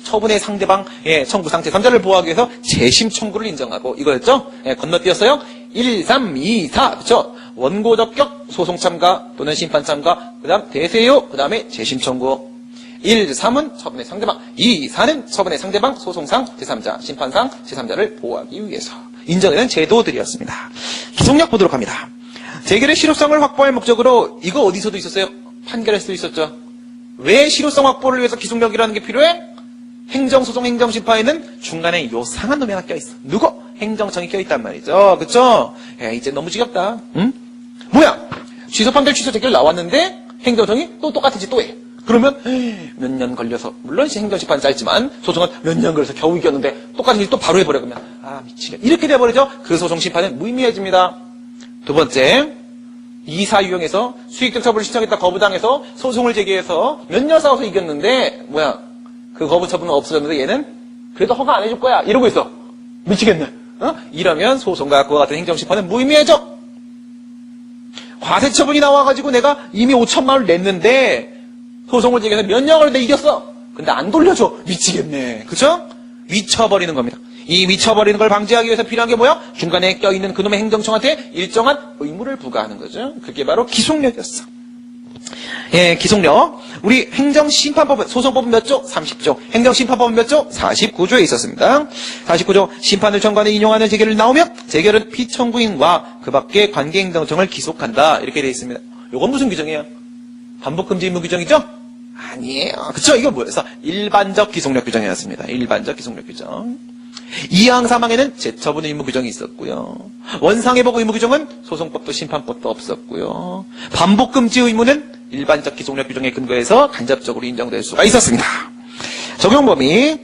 [SPEAKER 1] 처분의 상대방, 청구상 제3자를 보호하기 위해서 재심 청구를 인정하고, 이거였죠? 건너뛰었어요? 1, 3, 2, 4. 그쵸? 원고 적격, 소송 참가 또는 심판 참가, 그 다음 대세효, 그 다음에 재심 청구. 1, 3은 처분의 상대방, 2, 4는 처분의 상대방, 소송상 제3자, 심판상 제3자를 보호하기 위해서 인정되는 제도들이었습니다. 기속력 보도록 합니다. 재결의 실효성을 확보할 목적으로 이거 어디서도 있었어요? 판결할 수도 있었죠. 왜 실효성 확보를 위해서 기속력이라는 게 필요해? 행정소송, 행정심판에는 중간에 요상한 놈이 하나 껴있어. 누구? 행정청이 껴있단 말이죠. 그쵸? 이제 너무 지겹다. 응? 뭐야? 취소 판결, 취소 재결 나왔는데 행정청이 또 똑같은지 또 해. 그러면 몇 년 걸려서, 물론 행정심판은 짧지만 소송은 몇 년 걸려서 겨우 이겼는데 똑같은 일 또 바로 해버려. 그러면 미치겠네. 이렇게 돼버리죠. 그 소송 심판은 무의미해집니다. 두 번째, 이사 유형에서 수익적 처분을 신청했다 거부당해서 소송을 제기해서 몇 년 싸워서 이겼는데 그 거부 처분은 없어졌는데 얘는 그래도 허가 안 해줄 거야 이러고 있어. 미치겠네. 이러면 소송과 그와 같은 행정심판은 무의미해져. 과세처분이 나와가지고 내가 이미 5천만 원을 냈는데 소송을 제기해서 몇 년을 내 이겼어. 근데 안 돌려줘. 미치겠네. 그쵸? 미쳐버리는 겁니다. 이 미쳐버리는 걸 방지하기 위해서 필요한 게 뭐야? 중간에 껴있는 그놈의 행정청한테 일정한 의무를 부과하는 거죠. 그게 바로 기속력이었어. 기속력. 우리 행정심판법은, 소송법은 몇 조? 30조. 행정심판법은 몇 조? 49조에 있었습니다. 49조, 심판을 전관에 인용하는 재결을 나오면 재결은 피청구인과 그 밖의 관계행정청을 기속한다. 이렇게 되어 있습니다. 이건 무슨 규정이에요? 반복금지 의무 규정이죠? 아니에요. 그쵸? 이거 뭐였어? 일반적 기속력 규정이었습니다. 일반적 기속력 규정. 이항 사망에는 재처분 의무 규정이 있었고요. 원상회복 의무 규정은 소송법도 심판법도 없었고요. 반복금지 의무는 일반적 기속력 규정에 근거해서 간접적으로 인정될 수가 있었습니다. 적용 범위,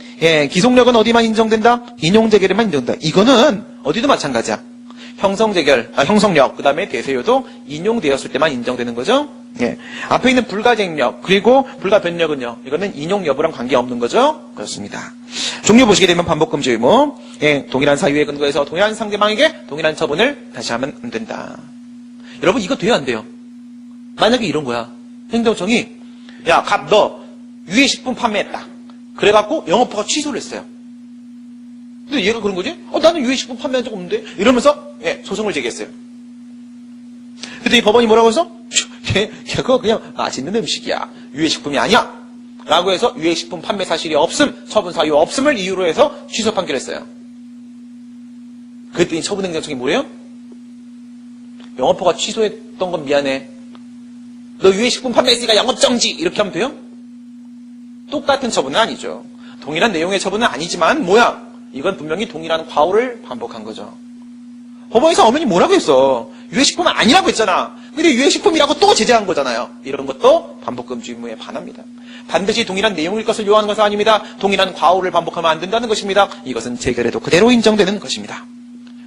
[SPEAKER 1] 기속력은 어디만 인정된다? 인용재결에만 인정된다. 이거는 어디도 마찬가지야. 형성력, 그 다음에 대세효도 인용되었을 때만 인정되는 거죠. 앞에 있는 불가쟁력, 그리고 불가변력은요. 이거는 인용 여부랑 관계없는 거죠. 그렇습니다. 종류 보시게 되면 반복금지 의무, 동일한 사유에 근거해서 동일한 상대방에게 동일한 처분을 다시 하면 안 된다. 여러분 이거 돼요 안 돼요? 만약에 이런 거야. 행정청이 야, 갑 너 유해식품 판매했다. 그래갖고 영업허가 취소를 했어요. 근데 얘가 그런 거지? 나는 유해식품 판매한 적 없는데? 이러면서 소송을 제기했어요. 근데 이 법원이 뭐라고 해서? 그거 그냥 맛있는 음식이야. 유해식품이 아니야. 라고 해서 유해식품 판매 사실이 없음, 처분 사유 없음을 이유로 해서 취소 판결했어요. 그랬더니 처분행정청이 뭐래요? 영업허가 취소했던 건 미안해. 너 유해식품 판매했으니까 영업정지! 이렇게 하면 돼요? 똑같은 처분은 아니죠. 동일한 내용의 처분은 아니지만 이건 분명히 동일한 과오를 반복한 거죠. 법원에서 어머니 뭐라고 했어? 유해식품은 아니라고 했잖아. 근데 유해식품이라고 또 제재한 거잖아요. 이런 것도 반복금지 의무에 반합니다. 반드시 동일한 내용일 것을 요하는 것은 아닙니다. 동일한 과오를 반복하면 안 된다는 것입니다. 이것은 재결에도 그대로 인정되는 것입니다.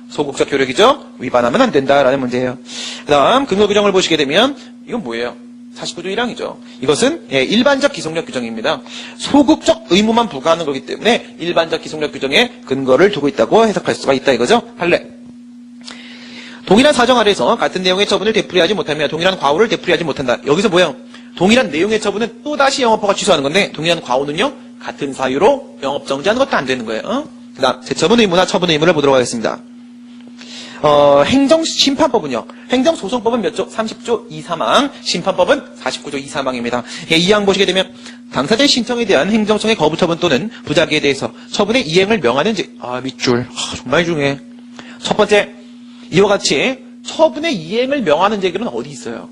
[SPEAKER 1] 소극적 효력이죠. 위반하면 안 된다라는 문제예요. 그 다음 근거 규정을 보시게 되면 이건 뭐예요? 49조 1항이죠. 이것은 일반적 기속력 규정입니다. 소극적 의무만 부과하는 거기 때문에 일반적 기속력 규정에 근거를 두고 있다고 해석할 수가 있다 이거죠. 판례. 동일한 사정 아래에서 같은 내용의 처분을 되풀이하지 못하며 동일한 과오를 되풀이하지 못한다. 여기서 뭐예요? 동일한 내용의 처분은 또다시 영업허가 취소하는 건데 동일한 과오는요. 같은 사유로 영업정지하는 것도 안 되는 거예요. 그 다음 재처분 의무나 처분 의무를 보도록 하겠습니다. 행정심판법은요. 행정소송법은 몇 조? 30조 2사망, 심판법은 49조 2사망입니다. 예, 이 항 보시게 되면 당사자의 신청에 대한 행정청의 거부처분 또는 부작위에 대해서 처분의 이행을 명하는 밑줄. 정말 중요해. 첫 번째, 이와 같이 처분의 이행을 명하는 제기는 어디 있어요?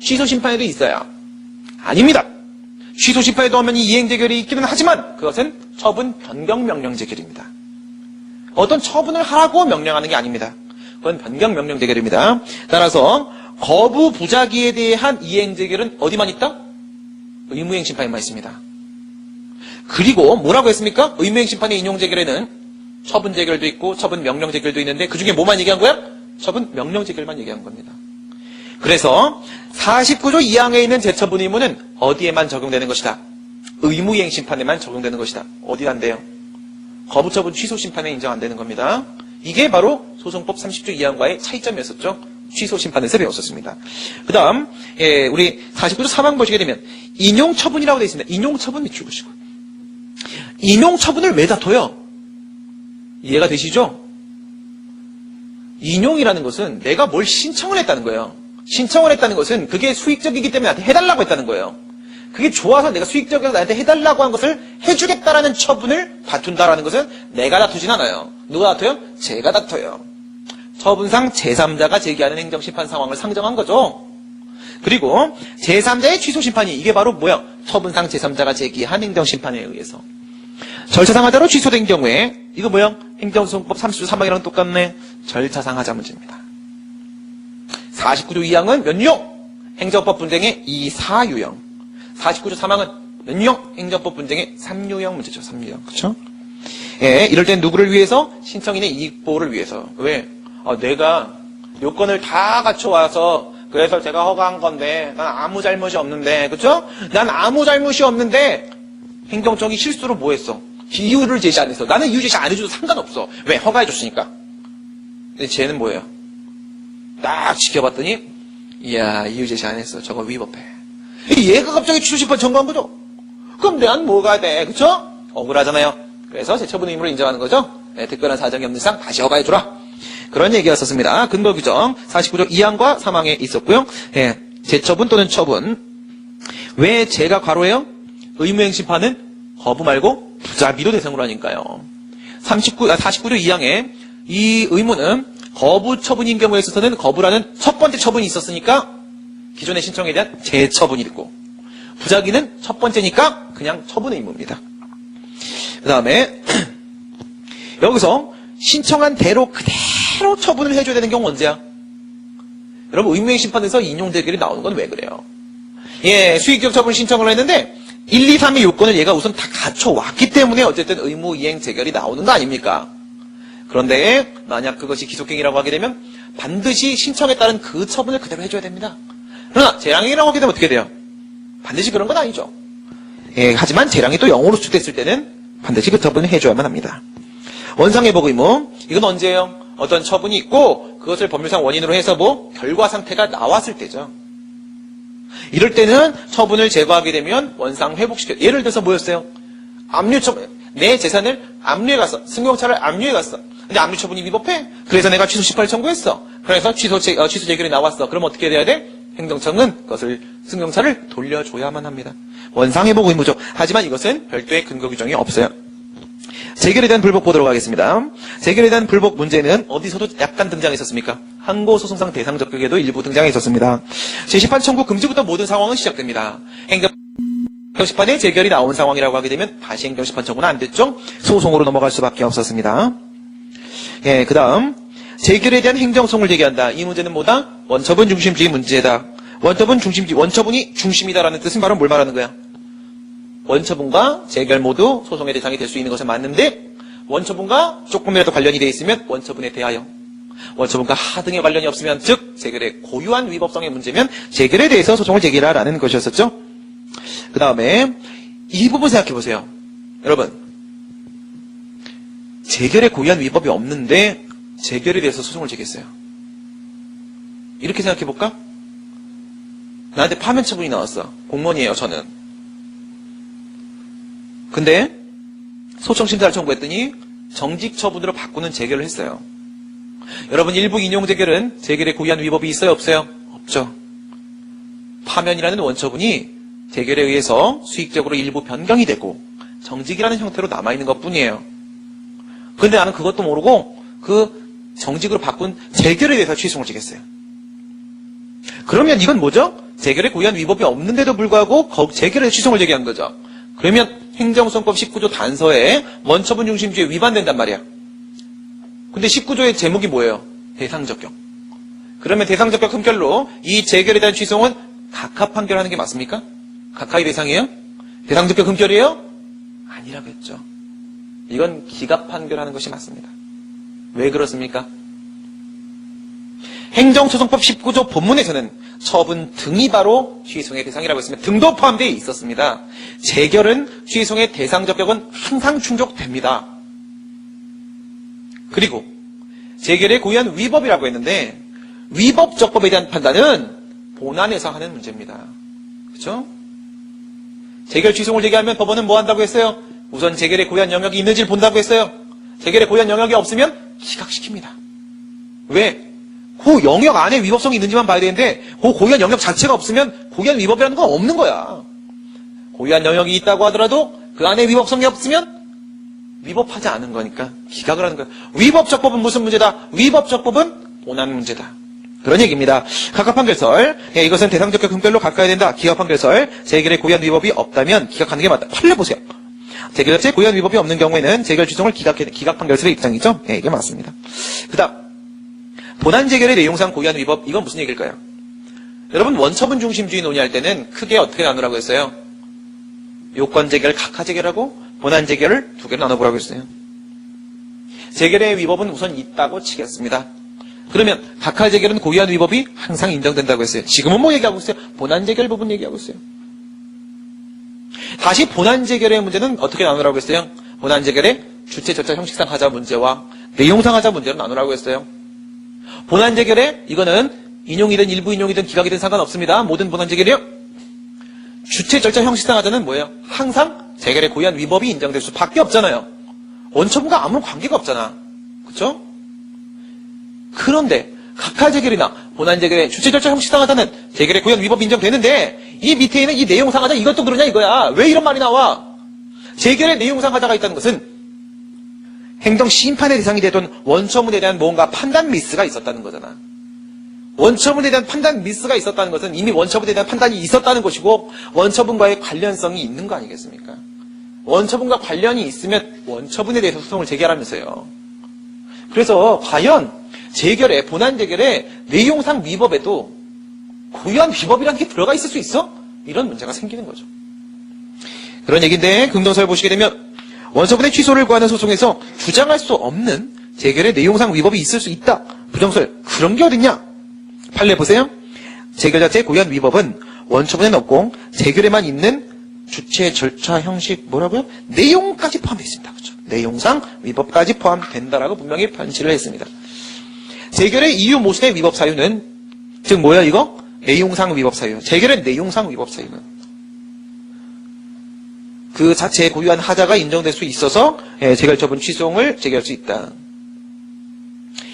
[SPEAKER 1] 취소심판에도 있어요. 아닙니다. 취소심판에도 하면 이행 제결이 있기는 하지만 그것은 처분 변경 명령 제결입니다. 어떤 처분을 하라고 명령하는 게 아닙니다. 그건 변경 명령 제결입니다. 따라서 거부 부작위에 대한 이행 제결은 어디만 있다? 의무이행 심판에만 있습니다. 그리고 뭐라고 했습니까? 의무이행 심판의 인용 제결에는 처분 제결도 있고 처분 명령 제결도 있는데 그 중에 뭐만 얘기한 거야? 처분 명령 제결만 얘기한 겁니다. 그래서 49조 2항에 있는 재처분 의무는 어디에만 적용되는 것이다? 의무이행 심판에만 적용되는 것이다. 어디 안 돼요? 거부처분 취소심판에 인정 안 되는 겁니다. 이게 바로 소송법 30조 2항과의 차이점이었었죠. 취소심판에서 배웠었습니다. 그 다음 우리 49조 3항 보시게 되면 인용처분이라고 되어 있습니다. 인용처분 밑줄 보시고 인용처분을 왜 다퉈요? 이해가 되시죠? 인용이라는 것은 내가 뭘 신청을 했다는 거예요. 신청을 했다는 것은 그게 수익적이기 때문에 나한테 해달라고 했다는 거예요. 그게 좋아서 내가 수익적이어서 나한테 해달라고 한 것을 해주겠다라는 처분을 다툰다라는 것은 내가 다투진 않아요. 누가 다퉈요? 제가 다퉈요. 처분상 제3자가 제기하는 행정심판 상황을 상정한 거죠. 그리고 제3자의 취소심판이 이게 바로 뭐야? 처분상 제3자가 제기한 행정심판에 의해서 절차상 하자로 취소된 경우에 이거 뭐야? 행정소송법 30조 3항이랑 똑같네. 절차상 하자 문제입니다. 49조 2항은 몇 유형? 행정법 분쟁의 2, 4유형. 49조 3항은 몇 유형? 행정법 분쟁의 3유형 문제죠. 3유형. 그쵸? 예, 이럴 땐 누구를 위해서? 신청인의 이익보호를 위해서. 왜? 내가 요건을 다 갖춰와서 그래서 제가 허가한 건데 난 아무 잘못이 없는데 그쵸? 난 아무 잘못이 없는데 행정청이 실수로 뭐 했어? 이유를 제시 안 했어. 나는 이유 제시 안 해줘도 상관없어. 왜? 허가해줬으니까. 근데 쟤는 뭐예요? 딱 지켜봤더니 이야 이유 제시 안 했어. 저거 위법해. 얘가 갑자기 취소심판 청구한 거죠. 그럼 내한 뭐가 돼? 그쵸? 억울하잖아요. 그래서 재처분 의무를 인정하는 거죠. 네, 특별한 사정이 없는 이상 다시 허가해주라. 그런 얘기였었습니다. 근거 규정 49조 2항과 3항에 있었고요. 예, 재처분 또는 처분. 왜 제가 과로해요? 의무행 심판은 거부 말고 부작위도 대상으로 하니까요. 49조 2항에 이 의무는 거부 처분인 경우에 있어서는 거부라는 첫 번째 처분이 있었으니까 기존의 신청에 대한 재처분이 있고 부작위는 첫 번째니까 그냥 처분 의무입니다. 그 다음에 여기서 신청한 대로 그대로 처분을 해줘야 되는 경우 언제야? 여러분 의무행 심판에서 인용 대결이 나오는 건 왜 그래요? 예, 수익적 처분 신청을 했는데 1, 2, 3의 요건을 얘가 우선 다 갖춰왔기 때문에 어쨌든 의무 이행 재결이 나오는 거 아닙니까? 그런데 만약 그것이 기속행위라고 하게 되면 반드시 신청에 따른 그 처분을 그대로 해줘야 됩니다. 그러나 재량행위라고 하게 되면 어떻게 돼요? 반드시 그런 건 아니죠. 예, 하지만 재량이 또 0으로 수축됐을 때는 반드시 그 처분을 해줘야만 합니다. 원상회복 의무, 이건 언제예요? 어떤 처분이 있고 그것을 법률상 원인으로 해서 결과 상태가 나왔을 때죠. 이럴 때는 처분을 제거하게 되면 원상 회복시켜요. 예를 들어서 뭐였어요? 압류 처분, 내 재산을 압류해 갔어. 승용차를 압류해 갔어. 근데 압류 처분이 위법해. 그래서 내가 취소 심판을 청구했어. 그래서 취소 재결이 나왔어. 그럼 어떻게 돼야 돼? 행정청은 그것을 승용차를 돌려줘야만 합니다. 원상 회복 의무죠. 하지만 이것은 별도의 근거 규정이 없어요. 재결에 대한 불복 보도록 하겠습니다. 재결에 대한 불복 문제는 어디서도 약간 등장했었습니까? 항고소송상 대상 적격에도 일부 등장했었습니다. 재심판 청구 금지부터 모든 상황은 시작됩니다. 행정심판에 재결이 나온 상황이라고 하게 되면 다시 행정심판 청구는 안 됐죠? 소송으로 넘어갈 수밖에 없었습니다. 예, 그 다음 재결에 대한 행정소송을 제기한다. 이 문제는 뭐다? 원처분 중심주의 문제다. 원처분이 중심이다라는 뜻은 바로 뭘 말하는 거야? 원처분과 재결 모두 소송의 대상이 될 수 있는 것은 맞는데 원처분과 조금이라도 관련이 되어 있으면 원처분에 대하여 원처분과 하등의 관련이 없으면 즉 재결의 고유한 위법성의 문제면 재결에 대해서 소송을 제기하라는 것이었었죠. 그 다음에 이 부분 생각해 보세요. 여러분 재결의 고유한 위법이 없는데 재결에 대해서 소송을 제기했어요. 이렇게 생각해 볼까? 나한테 파면 처분이 나왔어. 공무원이에요 저는. 근데 소청 심사를 청구했더니 정직 처분으로 바꾸는 재결을 했어요. 여러분, 일부 인용 재결은 재결의 고유한 위법이 있어요, 없어요? 없죠. 파면이라는 원처분이 재결에 의해서 수익적으로 일부 변경이 되고 정직이라는 형태로 남아있는 것 뿐이에요. 근데 나는 그것도 모르고 그 정직으로 바꾼 재결에 대해서 취소를 지겠어요. 그러면 이건 뭐죠? 재결의 고유한 위법이 없는데도 불구하고 재결에 취소를 제기한 거죠. 그러면 행정소송법 19조 단서에 원처분 중심주의에 위반된단 말이야. 근데 19조의 제목이 뭐예요? 대상적격. 그러면 대상적격 흠결로 이 재결에 대한 취소는 각하 판결하는 게 맞습니까? 각하의 대상이에요? 대상적격 흠결이에요? 아니라고 했죠. 이건 기각 판결하는 것이 맞습니다. 왜 그렇습니까? 행정소송법 19조 본문에서는 처분 등이 바로 취소의 대상이라고 했으면 등도 포함되어 있었습니다. 재결은 취소의 대상적격은 항상 충족됩니다. 그리고 재결의 고유한 위법이라고 했는데 위법적법에 대한 판단은 본안에서 하는 문제입니다. 그렇죠? 재결 취소를 제기하면 법원은 뭐 한다고 했어요? 우선 재결의 고유한 영역이 있는지를 본다고 했어요. 재결의 고유한 영역이 없으면 기각시킵니다. 왜? 그 영역 안에 위법성이 있는지만 봐야 되는데 그 고유한 영역 자체가 없으면 고유한 위법이라는 건 없는 거야. 고유한 영역이 있다고 하더라도 그 안에 위법성이 없으면 위법하지 않은 거니까 기각을 하는 거야. 위법적법은 무슨 문제다? 위법적법은 본안 문제다. 그런 얘기입니다. 각하 판결설. 이것은 대상적격 흠결로 가까야 된다. 기각 판결설. 재결의 고유한 위법이 없다면 기각하는 게 맞다. 판례보세요. 재결 자체 고유한 위법이 없는 경우에는 재결 취소를 기각 판결설의 입장이죠. 이게 맞습니다. 그 다음 본안 재결의 내용상 고유한 위법. 이건 무슨 얘기일까요? 여러분 원처분 중심주의 논의할 때는 크게 어떻게 나누라고 했어요? 요건 재결, 각하 재결하고 본안 재결을 두 개로 나눠보라고 했어요. 재결의 위법은 우선 있다고 치겠습니다. 그러면 각하 재결은 고유한 위법이 항상 인정된다고 했어요. 지금은 뭐 얘기하고 있어요? 본안 재결 부분 얘기하고 있어요. 다시 본안 재결의 문제는 어떻게 나누라고 했어요? 본안 재결의 주체, 절차, 형식상 하자 문제와 내용상 하자 문제로 나누라고 했어요. 본안 재결의 이거는 인용이든 일부 인용이든 기각이든 상관없습니다. 모든 본안 재결이요. 주체, 절차, 형식상 하자는 뭐예요? 항상 재결의 고유한 위법이 인정될 수밖에 없잖아요. 원처분과 아무런 관계가 없잖아. 그렇죠? 그런데 각하 재결이나 본안 재결의 주체, 절차, 형식상 하자는 재결의 고유한 위법이 인정되는데 이 밑에 있는 이 내용상 하자 이것도 그러냐 이거야. 왜 이런 말이 나와? 재결의 내용상 하자가 있다는 것은 행정심판의 대상이 되던 원처분에 대한 뭔가 판단 미스가 있었다는 거잖아. 원처분에 대한 판단 미스가 있었다는 것은 이미 원처분에 대한 판단이 있었다는 것이고 원처분과의 관련성이 있는 거 아니겠습니까? 원처분과 관련이 있으면 원처분에 대해서 소송을 제기하라면서요. 그래서 과연 재결의 본안 재결의 내용상 위법에도 고유한 위법이라는 게 들어가 있을 수 있어? 이런 문제가 생기는 거죠. 그런 얘기인데 긍정서를 보시게 되면 원처분의 취소를 구하는 소송에서 주장할 수 없는 재결의 내용상 위법이 있을 수 있다. 부정설 그런 게 어딨냐? 판례 보세요. 재결 자체의 고유한 위법은 원처분에는 없고 재결에만 있는 주체, 절차, 형식 뭐라고요? 내용까지 포함되어 있습니다. 그렇죠? 내용상 위법까지 포함된다라고 분명히 판시를 했습니다. 재결의 이유 모순의 위법 사유는 즉 뭐야 이거? 내용상 위법 사유. 재결의 내용상 위법 사유는 그 자체의 고유한 하자가 인정될 수 있어서 재결 처분 취소를 제기할 수 있다.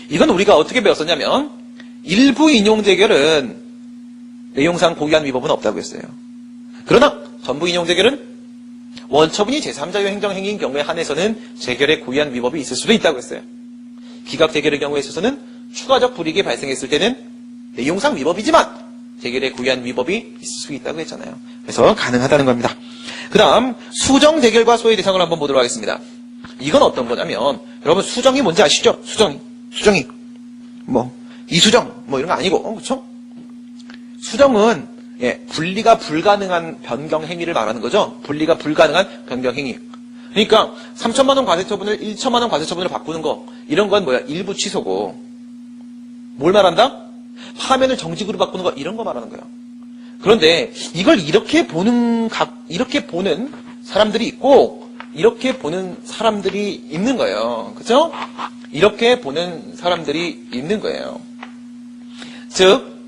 [SPEAKER 1] 이건 우리가 어떻게 배웠었냐면 일부 인용 재결은 내용상 고유한 위법은 없다고 했어요. 그러나 전부 인용 재결은 원처분이 제3자의 행정행위인 경우에 한해서는 재결의 고유한 위법이 있을 수도 있다고 했어요. 기각 재결의 경우에 있어서는 추가적 불이익이 발생했을 때는 내용상 위법이지만 재결의 고유한 위법이 있을 수 있다고 했잖아요. 그래서 가능하다는 겁니다. 그 다음 수정 재결과 소의 대상을 한번 보도록 하겠습니다. 이건 어떤 거냐면 여러분 수정이 뭔지 아시죠? 수정이 뭐 이수정 뭐 이런 거 아니고 그렇죠? 수정은 분리가 불가능한 변경 행위를 말하는 거죠. 분리가 불가능한 변경 행위. 그러니까 3천만 원 과세처분을 1천만 원 과세처분으로 바꾸는 거 이런 건 뭐야? 일부 취소고 뭘 말한다? 파면을 정직으로 바꾸는 거 이런 거 말하는 거예요. 그런데 이걸 이렇게 보는 사람들이 있고 이렇게 보는 사람들이 있는 거예요. 그렇죠? 이렇게 보는 사람들이 있는 거예요. 즉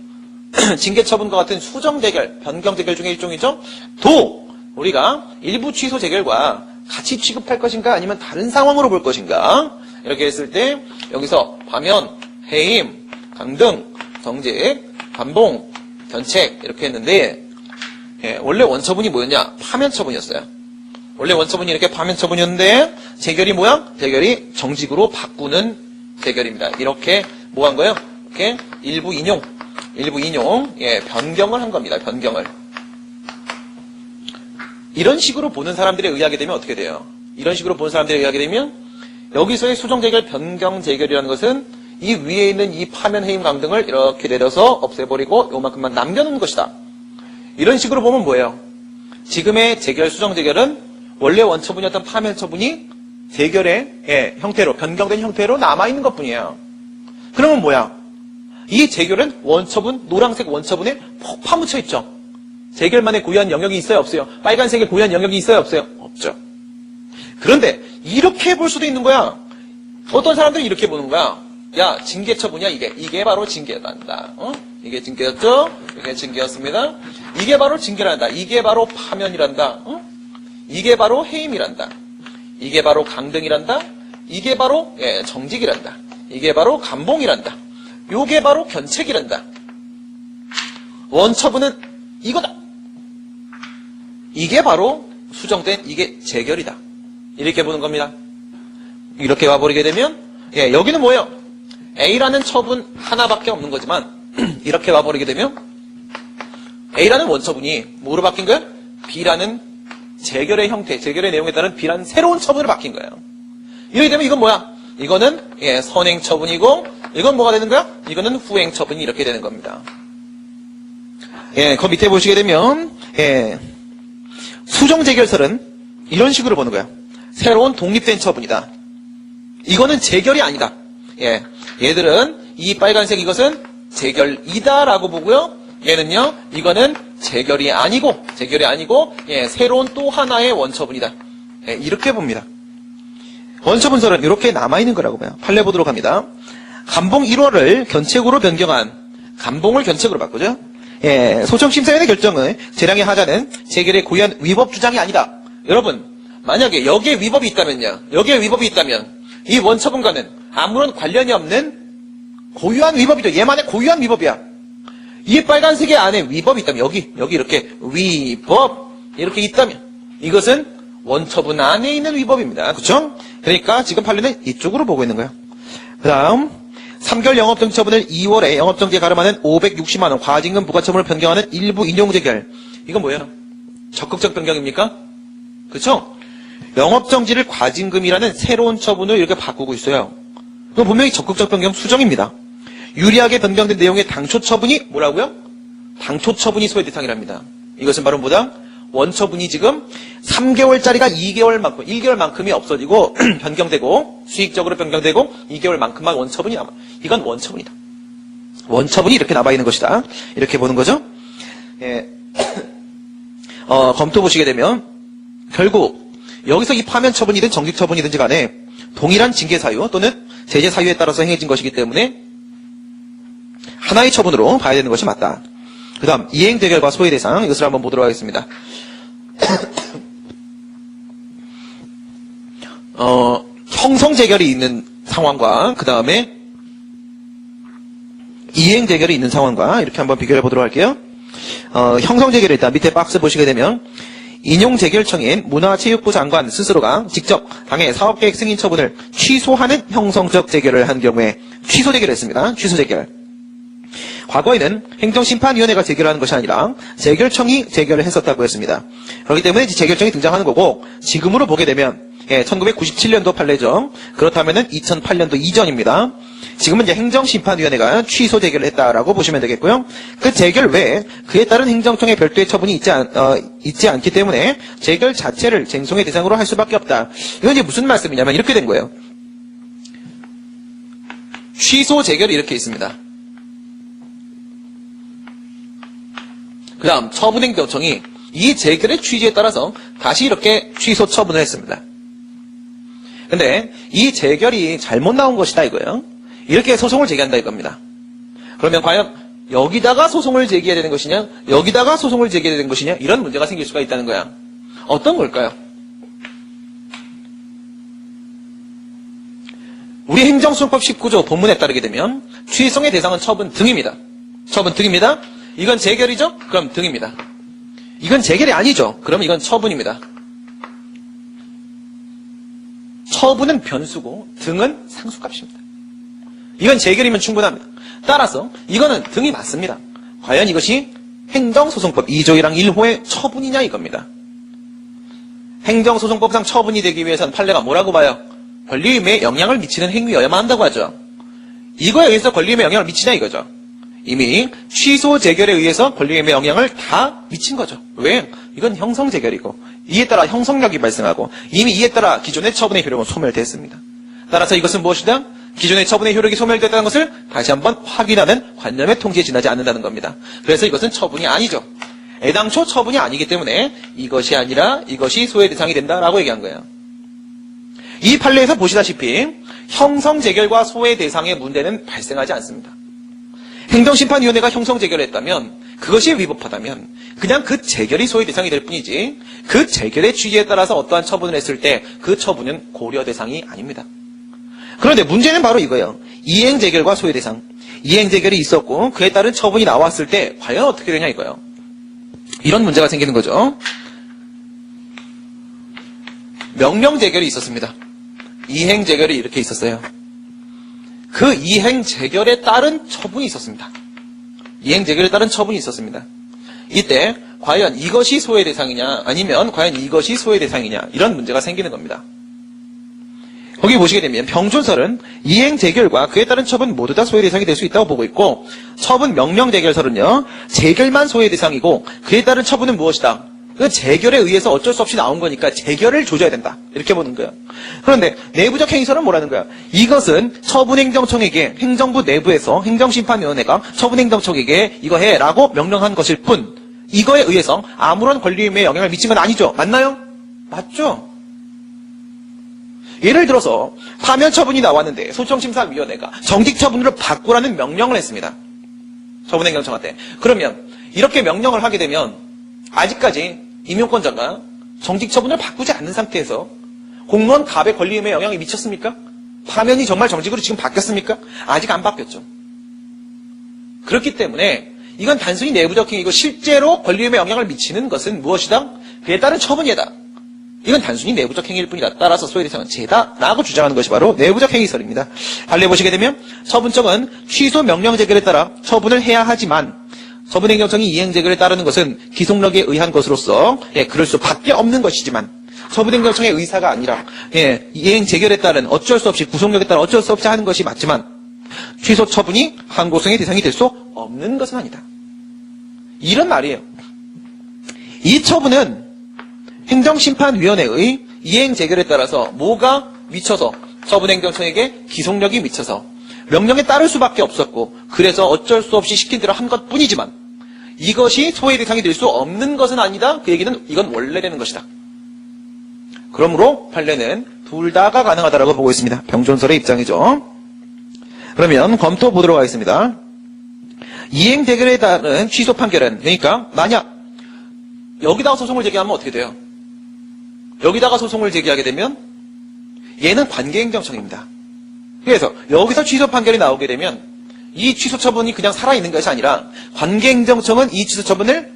[SPEAKER 1] 징계처분과 같은 수정 재결, 변경 재결 중에 일종이죠. 도 우리가 일부 취소 재결과 같이 취급할 것인가 아니면 다른 상황으로 볼 것인가 이렇게 했을 때 여기서 파면 해임, 강등, 정직, 감봉, 견책 이렇게 했는데 원래 원처분이 뭐였냐? 파면처분이었어요. 원래 원처분이 이렇게 파면처분이었는데 재결이 뭐야? 재결이 정직으로 바꾸는 재결입니다. 이렇게 뭐 한 거예요? 이렇게 일부 인용, 변경을 한 겁니다. 변경을. 이런 식으로 보는 사람들에 의하게 되면 어떻게 돼요? 이런 식으로 보는 사람들에 의하게 되면 여기서의 수정재결, 변경재결이라는 것은 이 위에 있는 이 파면, 해임, 강등을 이렇게 내려서 없애버리고 요만큼만 남겨놓는 것이다. 이런 식으로 보면 뭐예요? 지금의 재결, 수정재결은 원래 원처분이었던 파면처분이 재결의 형태로, 변경된 형태로 남아있는 것 뿐이에요. 그러면 뭐야? 이 재결은 원처분, 노란색 원처분에 푹 파묻혀 있죠. 재결만의 고유한 영역이 있어요, 없어요? 빨간색의 고유한 영역이 있어요, 없어요? 없죠. 그런데 이렇게 볼 수도 있는 거야. 어떤 사람들은 이렇게 보는 거야. 야, 징계처분이야, 이게. 이게 바로 징계란다. 이게 징계였죠? 이게 징계였습니다. 이게 바로 징계란다. 이게 바로 파면이란다. 이게 바로 해임이란다. 이게 바로 강등이란다. 이게 바로 정직이란다. 이게 바로 감봉이란다. 요게 바로 견책이란다. 원처분은 이거다. 이게 바로 수정된 이게 재결이다. 이렇게 보는 겁니다. 이렇게 와버리게 되면 여기는 뭐예요? A라는 처분 하나밖에 없는 거지만 이렇게 와버리게 되면 A라는 원처분이 뭐로 바뀐 거예요? B라는 재결의 형태, 재결의 내용에 따른 B라는 새로운 처분으로 바뀐 거예요. 이렇게 되면 이건 뭐야? 이거는 선행처분이고 이건 뭐가 되는 거야? 이거는 후행처분이 이렇게 되는 겁니다. 그 밑에 보시게 되면 수정재결설은 이런 식으로 보는 거야. 새로운 독립된 처분이다. 이거는 재결이 아니다. 얘들은 이 빨간색 이것은 재결이다라고 보고요. 얘는요, 이거는 재결이 아니고 새로운 또 하나의 원처분이다. 이렇게 봅니다. 원처분설은 이렇게 남아있는 거라고 봐요. 판례 보도록 합니다. 감봉 1호를 견책으로 변경한 감봉을 견책으로 바꾸죠. 소청심사위원회 결정은 재량의 하자는 재결의 고유한 위법 주장이 아니다. 여러분, 만약에 여기에 위법이 있다면요. 이 원처분과는 아무런 관련이 없는 고유한 위법이죠. 얘만의 고유한 위법이야. 이 빨간색의 안에 위법이 있다면 여기 이렇게 위법 이렇게 있다면 이것은 원처분 안에 있는 위법입니다. 그렇죠? 그러니까 지금 판례는 이쪽으로 보고 있는 거예요. 그 다음 3개월 영업정지 처분을 2월에 영업정지에 가름하는 560만 원 과징금 부과처분을 변경하는 일부 인용재결. 이건 뭐예요? 적극적 변경입니까? 그렇죠? 영업정지를 과징금이라는 새로운 처분을 이렇게 바꾸고 있어요. 그럼 분명히 적극적 변경 수정입니다. 유리하게 변경된 내용의 당초 처분이 뭐라고요? 당초 처분이 소외 대상이랍니다. 이것은 바로 뭐다? 원처분이 지금 3개월짜리가 2개월만큼, 1개월만큼이 없어지고 변경되고 수익적으로 변경되고 2개월만큼만 원처분이 남아. 이건 원처분이다. 원처분이 이렇게 남아있는 것이다. 이렇게 보는 거죠. 검토 보시게 되면 결국 여기서 이 파면 처분이든 정직 처분이든지 간에 동일한 징계 사유 또는 제재 사유에 따라서 행해진 것이기 때문에 하나의 처분으로 봐야 되는 것이 맞다. 그 다음 이행 재결과 소외 대상 이것을 한번 보도록 하겠습니다. 형성 재결이 있는 상황과 그 다음에 이행 재결이 있는 상황과 이렇게 한번 비교해 보도록 할게요. 형성 재결이 일단 밑에 박스 보시게 되면 인용재결청인 문화체육부 장관 스스로가 직접 당의 사업계획 승인 처분을 취소하는 형성적 재결을 한 경우에 취소 재결을 했습니다. 취소 재결. 과거에는 행정심판위원회가 재결하는 것이 아니라 재결청이 재결을 했었다고 했습니다. 그렇기 때문에 재결청이 등장하는 거고 지금으로 보게 되면 1997년도 판례죠. 그렇다면 2008년도 이전입니다. 지금은 이제 행정심판위원회가 취소 재결을 했다라고 보시면 되겠고요. 그 재결 외에 그에 따른 행정청의 별도의 처분이 있지 않기 때문에 재결 자체를 쟁송의 대상으로 할 수밖에 없다. 이건 이제 무슨 말씀이냐면 이렇게 된 거예요. 취소 재결이 이렇게 있습니다. 그 다음 처분행정청이 이 재결의 취지에 따라서 다시 이렇게 취소 처분을 했습니다. 근데 이 재결이 잘못 나온 것이다 이거예요. 이렇게 소송을 제기한다 이겁니다. 그러면 과연 여기다가 소송을 제기해야 되는 것이냐 여기다가 소송을 제기해야 되는 것이냐 이런 문제가 생길 수가 있다는 거야. 어떤 걸까요? 우리 행정소송법 19조 본문에 따르게 되면 취소의 대상은 처분 등입니다. 처분 등입니다. 이건 재결이죠? 그럼 등입니다. 이건 재결이 아니죠? 그럼 이건 처분입니다. 처분은 변수고 등은 상수값입니다. 이건 재결이면 충분합니다. 따라서 이거는 등이 맞습니다. 과연 이것이 행정소송법 2조 1항 1호의 처분이냐 이겁니다. 행정소송법상 처분이 되기 위해서는 판례가 뭐라고 봐요? 권리의무에 영향을 미치는 행위여야만 한다고 하죠. 이거에 의해서 권리의무에 영향을 미치냐 이거죠. 이미 취소 재결에 의해서 권리의무에 영향을 다 미친 거죠. 왜? 이건 형성재결이고 이에 따라 형성력이 발생하고 이미 이에 따라 기존의 처분의 효력은 소멸됐습니다. 따라서 이것은 무엇이다? 기존의 처분의 효력이 소멸됐다는 것을 다시 한번 확인하는 관념의 통지에 지나지 않는다는 겁니다. 그래서 이것은 처분이 아니죠. 애당초 처분이 아니기 때문에 이것이 아니라 이것이 소외 대상이 된다라고 얘기한 거예요. 이 판례에서 보시다시피 형성재결과 소외 대상의 문제는 발생하지 않습니다. 행정심판위원회가 형성재결을 했다면 그것이 위법하다면 그냥 그 재결이 소외 대상이 될 뿐이지 그 재결의 취지에 따라서 어떠한 처분을 했을 때 그 처분은 고려 대상이 아닙니다. 그런데 문제는 바로 이거예요. 이행재결과 소외 대상. 이행재결이 있었고 그에 따른 처분이 나왔을 때 과연 어떻게 되냐 이거예요. 이런 문제가 생기는 거죠. 명령재결이 있었습니다. 이행재결이 이렇게 있었어요. 그 이행재결에 따른 처분이 있었습니다. 이행재결에 따른 처분이 있었습니다. 이때 과연 이것이 소외 대상이냐 아니면 과연 이것이 소외 대상이냐 이런 문제가 생기는 겁니다. 거기 보시게 되면 병존설은 이행재결과 그에 따른 처분 모두 다 소외 대상이 될 수 있다고 보고 있고 처분 명령재결설은요 재결만 소외 대상이고 그에 따른 처분은 무엇이다? 그 재결에 의해서 어쩔 수 없이 나온 거니까 재결을 조져야 된다 이렇게 보는 거예요. 그런데 내부적 행위설은 뭐라는 거야? 이것은 처분행정청에게 행정부 내부에서 행정심판위원회가 처분행정청에게 이거 해라고 명령한 것일 뿐 이거에 의해서 아무런 권리의무에 영향을 미친 건 아니죠. 맞나요? 맞죠? 예를 들어서 파면 처분이 나왔는데 소청심사위원회가 정직 처분으로 바꾸라는 명령을 했습니다. 처분행정청한테. 그러면 이렇게 명령을 하게 되면 아직까지 임용권자가 정직 처분을 바꾸지 않는 상태에서 공무원 갑의 권리의무에 영향이 미쳤습니까? 파면이 정말 정직으로 지금 바뀌었습니까? 아직 안 바뀌었죠. 그렇기 때문에 이건 단순히 내부적 행위고 실제로 권리의무에 영향을 미치는 것은 무엇이다? 그에 따른 처분이다. 이건 단순히 내부적 행위일 뿐이다. 따라서 소외 대상은 죄다라고 주장하는 것이 바로 내부적 행위설입니다. 판례 보시게 되면 처분청은 취소 명령 재결에 따라 처분을 해야 하지만 처분행정청이 이행재결에 따르는 것은 기속력에 의한 것으로서 그럴 수밖에 없는 것이지만 처분행정청의 의사가 아니라 이행재결에 따른 어쩔 수 없이 구속력에 따라 어쩔 수 없이 하는 것이 맞지만 취소 처분이 항고성의 대상이 될 수 없는 것은 아니다. 이런 말이에요. 이 처분은 행정심판위원회의 이행재결에 따라서 뭐가 미쳐서 처분행정청에게 기속력이 미쳐서 명령에 따를 수밖에 없었고 그래서 어쩔 수 없이 시킨 대로 한 것뿐이지만 이것이 소외 대상이 될 수 없는 것은 아니다. 그 얘기는 이건 원래되는 것이다. 그러므로 판례는 둘 다가 가능하다라고 보고 있습니다. 병존설의 입장이죠. 그러면 검토 보도록 하겠습니다. 이행재결에 따른 취소 판결은 그러니까 만약 여기다가 소송을 제기하면 어떻게 돼요? 여기다가 소송을 제기하게 되면 얘는 관계행정청입니다. 그래서 여기서 취소 판결이 나오게 되면 이 취소 처분이 그냥 살아있는 것이 아니라 관계행정청은 이 취소 처분을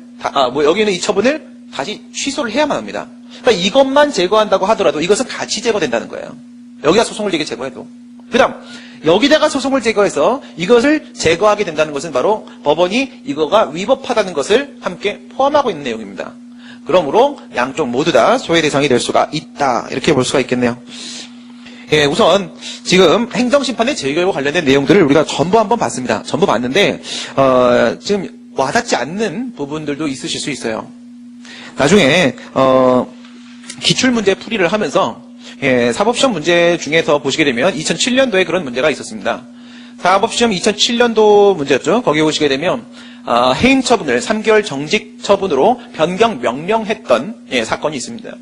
[SPEAKER 1] 여기는 이 처분을 다시 취소를 해야만 합니다. 그러니까 이것만 제거한다고 하더라도 이것은 같이 제거된다는 거예요. 여기다 소송을 제거해도. 그 다음 여기다가 소송을 제거해서 이것을 제거하게 된다는 것은 바로 법원이 이거가 위법하다는 것을 함께 포함하고 있는 내용입니다. 그러므로 양쪽 모두 다 소외 대상이 될 수가 있다. 이렇게 볼 수가 있겠네요. 우선 지금 행정심판의 재결과 관련된 내용들을 우리가 전부 한번 봤습니다. 전부 봤는데 지금 와닿지 않는 부분들도 있으실 수 있어요. 나중에 기출문제 풀이를 하면서 사법시험 문제 중에서 보시게 되면 2007년도에 그런 문제가 있었습니다. 사법시험 2007년도 문제였죠. 거기 보시게 되면 해임 처분을 3개월 정직 처분으로 변경 명령했던 사건이 있습니다.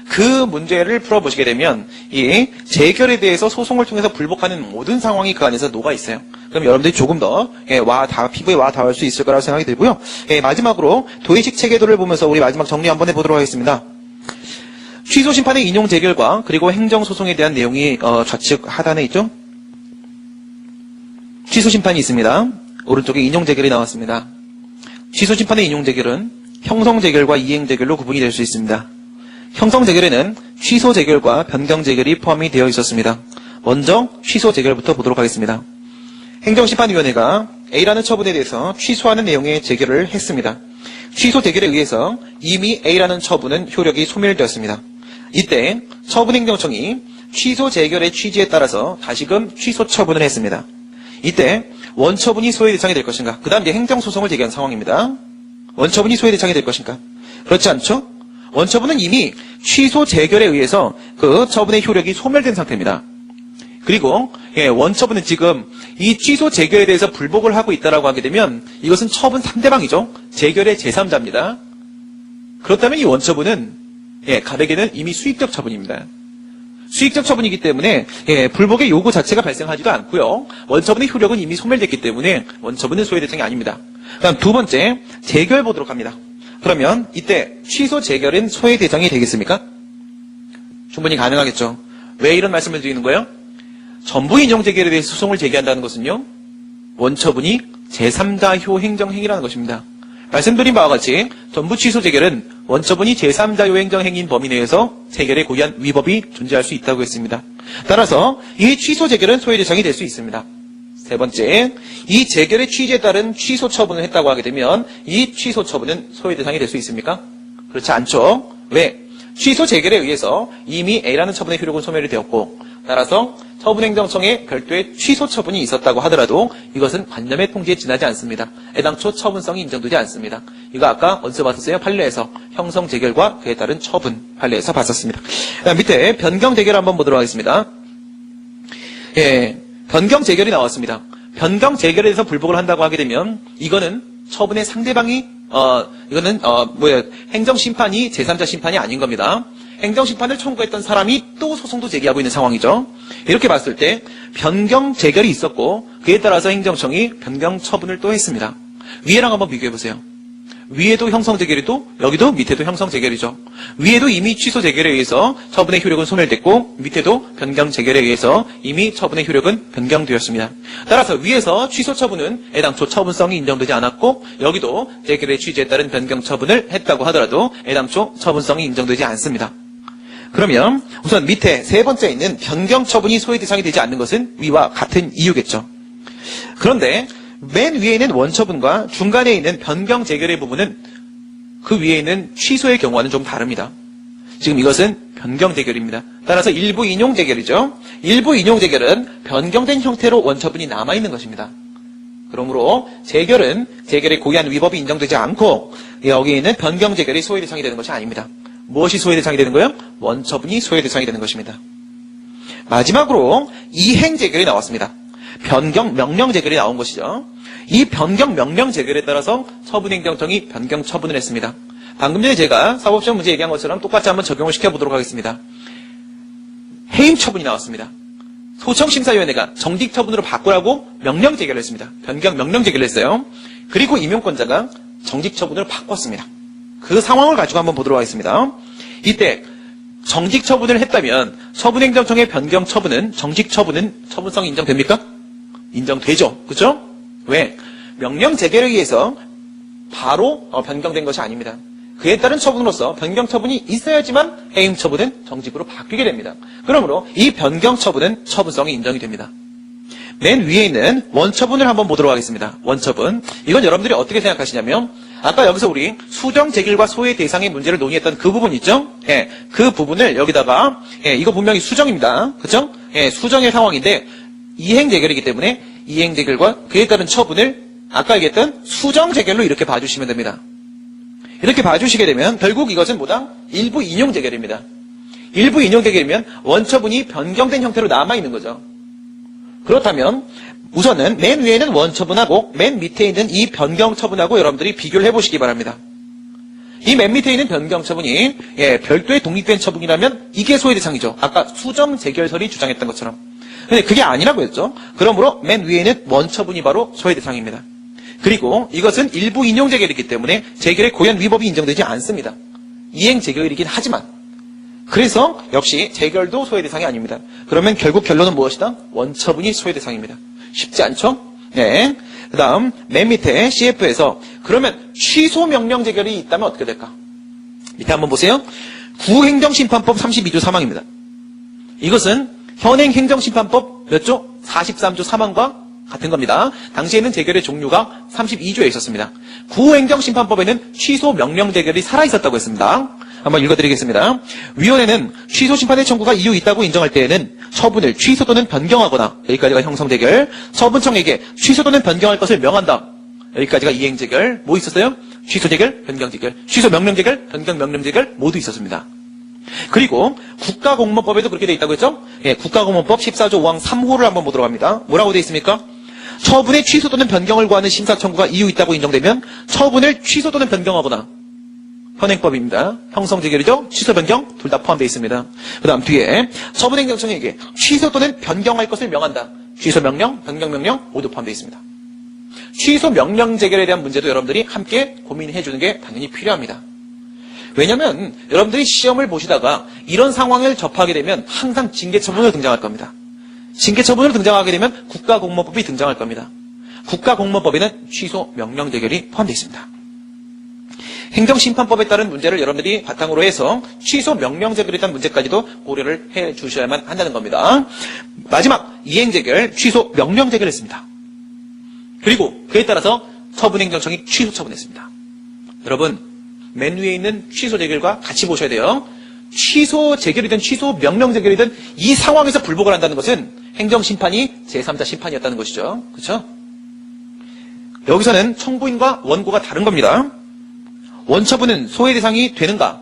[SPEAKER 1] 그 문제를 풀어보시게 되면 이 재결에 대해서 소송을 통해서 불복하는 모든 상황이 그 안에서 녹아 있어요. 그럼 여러분들이 조금 더 피부에 와 닿을 수 있을 거라고 생각이 들고요. 마지막으로 도의식 체계도를 보면서 우리 마지막 정리 한번 해보도록 하겠습니다. 취소 심판의 인용 재결과 그리고 행정소송에 대한 내용이 좌측 하단에 있죠. 취소 심판이 있습니다. 오른쪽에 인용 재결이 나왔습니다. 취소 심판의 인용 재결은 형성 재결과 이행 재결로 구분이 될 수 있습니다. 형성 재결에는 취소 재결과 변경 재결이 포함이 되어 있었습니다. 먼저 취소 재결부터 보도록 하겠습니다. 행정심판위원회가 A라는 처분에 대해서 취소하는 내용의 재결을 했습니다. 취소 재결에 의해서 이미 A라는 처분은 효력이 소멸되었습니다. 이때 처분행정청이 취소 재결의 취지에 따라서 다시금 취소 처분을 했습니다. 이때 원처분이 소외 대상이 될 것인가? 그 다음 이제 행정소송을 제기한 상황입니다. 원처분이 소외 대상이 될 것인가? 그렇지 않죠? 원처분은 이미 취소 재결에 의해서 그 처분의 효력이 소멸된 상태입니다. 그리고 원처분은 지금 이 취소 재결에 대해서 불복을 하고 있다라고 하게 되면 이것은 처분 상대방이죠. 재결의 제3자입니다. 그렇다면 이 원처분은 가백에는 이미 수익적 처분입니다. 수익적 처분이기 때문에 불복의 요구 자체가 발생하지도 않고요. 원처분의 효력은 이미 소멸됐기 때문에 원처분은 소외 대상이 아닙니다. 다음 두 번째 재결 보도록 합니다. 그러면 이때 취소 재결은 소외 대상이 되겠습니까? 충분히 가능하겠죠. 왜 이런 말씀을 드리는 거예요? 전부 인용 재결에 대해서 소송을 제기한다는 것은요. 원처분이 제3자효 행정행위라는 것입니다. 말씀드린 바와 같이 전부 취소 재결은 원처분이 제3자효 행정행위인 범위 내에서 재결에 고의한 위법이 존재할 수 있다고 했습니다. 따라서 이 취소 재결은 소외 대상이 될 수 있습니다. 세 번째, 이 재결의 취지에 따른 취소 처분을 했다고 하게 되면 이 취소 처분은 소외 대상이 될 수 있습니까? 그렇지 않죠. 왜? 취소 재결에 의해서 이미 A라는 처분의 효력은 소멸이 되었고 따라서 처분행정청에 별도의 취소 처분이 있었다고 하더라도 이것은 관념의 통지에 지나지 않습니다. 애당초 처분성이 인정되지 않습니다. 이거 아까 어디서 봤었어요? 판례에서 형성 재결과 그에 따른 처분 판례에서 봤었습니다. 밑에 변경 재결 한번 보도록 하겠습니다. 변경 재결이 나왔습니다. 변경 재결에 대해서 불복을 한다고 하게 되면 이거는 처분의 상대방이 행정심판이 제3자 심판이 아닌 겁니다. 행정심판을 청구했던 사람이 또 소송도 제기하고 있는 상황이죠. 이렇게 봤을 때 변경 재결이 있었고 그에 따라서 행정청이 변경 처분을 또 했습니다. 위에랑 한번 비교해보세요. 위에도 형성 재결이고 여기도 밑에도 형성 재결이죠. 위에도 이미 취소 재결에 의해서 처분의 효력은 소멸됐고 밑에도 변경 재결에 의해서 이미 처분의 효력은 변경되었습니다. 따라서 위에서 취소 처분은 애당초 처분성이 인정되지 않았고 여기도 재결의 취지에 따른 변경 처분을 했다고 하더라도 애당초 처분성이 인정되지 않습니다. 그러면 우선 밑에 세 번째 있는 변경 처분이 소외 대상이 되지 않는 것은 위와 같은 이유겠죠. 그런데 맨 위에 있는 원처분과 중간에 있는 변경 재결의 부분은 그 위에 있는 취소의 경우와는 좀 다릅니다. 지금 이것은 변경 재결입니다. 따라서 일부 인용 재결이죠. 일부 인용 재결은 변경된 형태로 원처분이 남아있는 것입니다. 그러므로 재결은 재결의 고의한 위법이 인정되지 않고 여기에 있는 변경 재결이 소외 대상이 되는 것이 아닙니다. 무엇이 소외 대상이 되는 거예요? 원처분이 소외 대상이 되는 것입니다. 마지막으로 이행 재결이 나왔습니다. 변경 명령 재결이 나온 것이죠. 이 변경 명령 재결에 따라서 처분행정청이 변경 처분을 했습니다. 방금 전에 제가 사법시험 문제 얘기한 것처럼 똑같이 한번 적용을 시켜보도록 하겠습니다. 해임 처분이 나왔습니다. 소청심사위원회가 정직 처분으로 바꾸라고 명령 재결을 했습니다. 변경 명령 재결을 했어요. 그리고 임용권자가 정직 처분을 바꿨습니다. 그 상황을 가지고 한번 보도록 하겠습니다. 이때 정직 처분을 했다면 처분행정청의 변경 처분은 정직 처분은 처분성이 인정됩니까? 인정되죠. 그렇죠? 왜? 명령 재결에 의해서 바로 변경된 것이 아닙니다. 그에 따른 처분으로서 변경 처분이 있어야지만 해임 처분은 정직으로 바뀌게 됩니다. 그러므로 이 변경 처분은 처분성이 인정이 됩니다. 맨 위에 있는 원처분을 한번 보도록 하겠습니다. 원처분. 이건 여러분들이 어떻게 생각하시냐면 아까 여기서 우리 수정 재결과 소외 대상의 문제를 논의했던 그 부분 있죠? 그 부분을 여기다가 이거 분명히 수정입니다. 그렇죠? 수정의 상황인데 이행 재결이기 때문에 이행 재결과 그에 따른 처분을 아까 얘기했던 수정 재결로 이렇게 봐주시면 됩니다. 이렇게 봐주시게 되면 결국 이것은 뭐다? 일부 인용 재결입니다. 일부 인용 재결이면 원처분이 변경된 형태로 남아있는 거죠. 그렇다면 우선은 맨 위에는 원처분하고 맨 밑에 있는 이 변경 처분하고 여러분들이 비교를 해보시기 바랍니다. 이 맨 밑에 있는 변경 처분이 별도의 독립된 처분이라면 이게 소외 대상이죠. 아까 수정 재결설이 주장했던 것처럼. 근데 그게 아니라고 했죠. 그러므로 맨 위에는 원처분이 바로 소외 대상입니다. 그리고 이것은 일부 인용 재결이기 때문에 재결의 고의한 위법이 인정되지 않습니다. 이행 재결이긴 하지만 그래서 역시 재결도 소외 대상이 아닙니다. 그러면 결국 결론은 무엇이다? 원처분이 소외 대상입니다. 쉽지 않죠? 네. 그 다음, 맨 밑에 CF에서 그러면 취소 명령 재결이 있다면 어떻게 될까? 밑에 한번 보세요. 구행정심판법 32조 3항입니다. 이것은 현행 행정심판법 몇 조? 43조 3항과 같은 겁니다. 당시에는 재결의 종류가 32조에 있었습니다. 구행정심판법에는 취소 명령 재결이 살아있었다고 했습니다. 한번 읽어드리겠습니다. 위원회는 취소 심판의 청구가 이유 있다고 인정할 때에는 처분을 취소 또는 변경하거나, 여기까지가 형성재결, 처분청에게 취소 또는 변경할 것을 명한다. 여기까지가 이행재결. 뭐 있었어요? 취소재결, 변경재결, 취소 명령재결, 변경 명령재결 모두 있었습니다. 그리고 국가공무원법에도 그렇게 돼 있다고 했죠? 예, 국가공무원법 14조 5항 3호를 한번 보도록 합니다. 뭐라고 돼 있습니까? 처분의 취소 또는 변경을 구하는 심사 청구가 이유 있다고 인정되면 처분을 취소 또는 변경하거나, 현행법입니다. 형성재결이죠? 취소 변경 둘 다 포함되어 있습니다. 그 다음 뒤에 처분행정청에게 취소 또는 변경할 것을 명한다. 취소 명령, 변경 명령 모두 포함되어 있습니다. 취소 명령 재결에 대한 문제도 여러분들이 함께 고민해 주는 게 당연히 필요합니다. 왜냐하면 여러분들이 시험을 보시다가 이런 상황을 접하게 되면 항상 징계처분으로 등장할 겁니다. 징계처분으로 등장하게 되면 국가공무원법이 등장할 겁니다. 국가공무원법에는 취소 명령 재결이 포함되어 있습니다. 행정심판법에 따른 문제를 여러분들이 바탕으로 해서 취소 명령 재결에 대한 문제까지도 고려를 해 주셔야만 한다는 겁니다. 마지막 이행재결, 취소 명령 재결했습니다. 그리고 그에 따라서 처분행정청이 취소 처분했습니다. 여러분, 맨 위에 있는 취소 재결과 같이 보셔야 돼요. 취소 재결이든 취소 명령 재결이든 이 상황에서 불복을 한다는 것은 행정심판이 제3자 심판이었다는 것이죠. 그렇죠? 여기서는 청구인과 원고가 다른 겁니다. 원처분은 소외 대상이 되는가?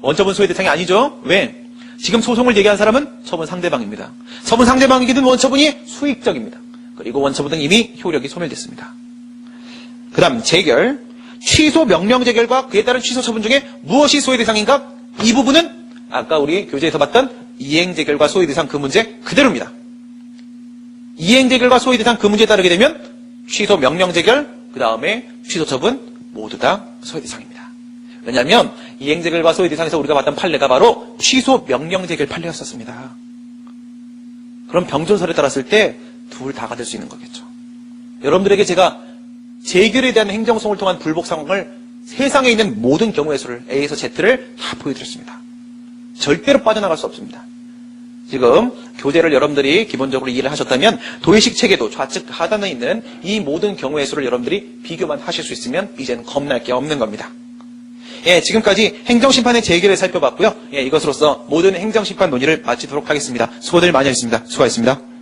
[SPEAKER 1] 원처분 소외 대상이 아니죠. 왜? 지금 소송을 제기한 사람은 처분 상대방입니다. 처분 상대방이기든 원처분이 수익적입니다. 그리고 원처분은 이미 효력이 소멸됐습니다. 그 다음 재결, 취소 명령 재결과 그에 따른 취소 처분 중에 무엇이 소외 대상인가? 이 부분은 아까 우리 교재에서 봤던 이행 재결과 소외 대상 그 문제 그대로입니다. 이행 재결과 소외 대상 그 문제에 따르게 되면 취소 명령 재결, 그 다음에 취소 처분 모두 다 소외 대상입니다. 왜냐하면 이행 재결과 소외 대상에서 우리가 봤던 판례가 바로 취소 명령 재결 판례였었습니다. 그럼 병존설에 따랐을 때 둘 다가 될 수 있는 거겠죠. 여러분들에게 제가 재결에 대한 행정소송을 통한 불복 상황을 세상에 있는 모든 경우의 수를 A에서 Z를 다 보여드렸습니다. 절대로 빠져나갈 수 없습니다. 지금 교재를 여러분들이 기본적으로 이해를 하셨다면 도의식 체계도 좌측 하단에 있는 이 모든 경우의 수를 여러분들이 비교만 하실 수 있으면 이제는 겁날 게 없는 겁니다. 예, 지금까지 행정심판의 재결을 살펴봤고요. 예, 이것으로써 모든 행정심판 논의를 마치도록 하겠습니다. 수고들 많이 하셨습니다. 수고하셨습니다.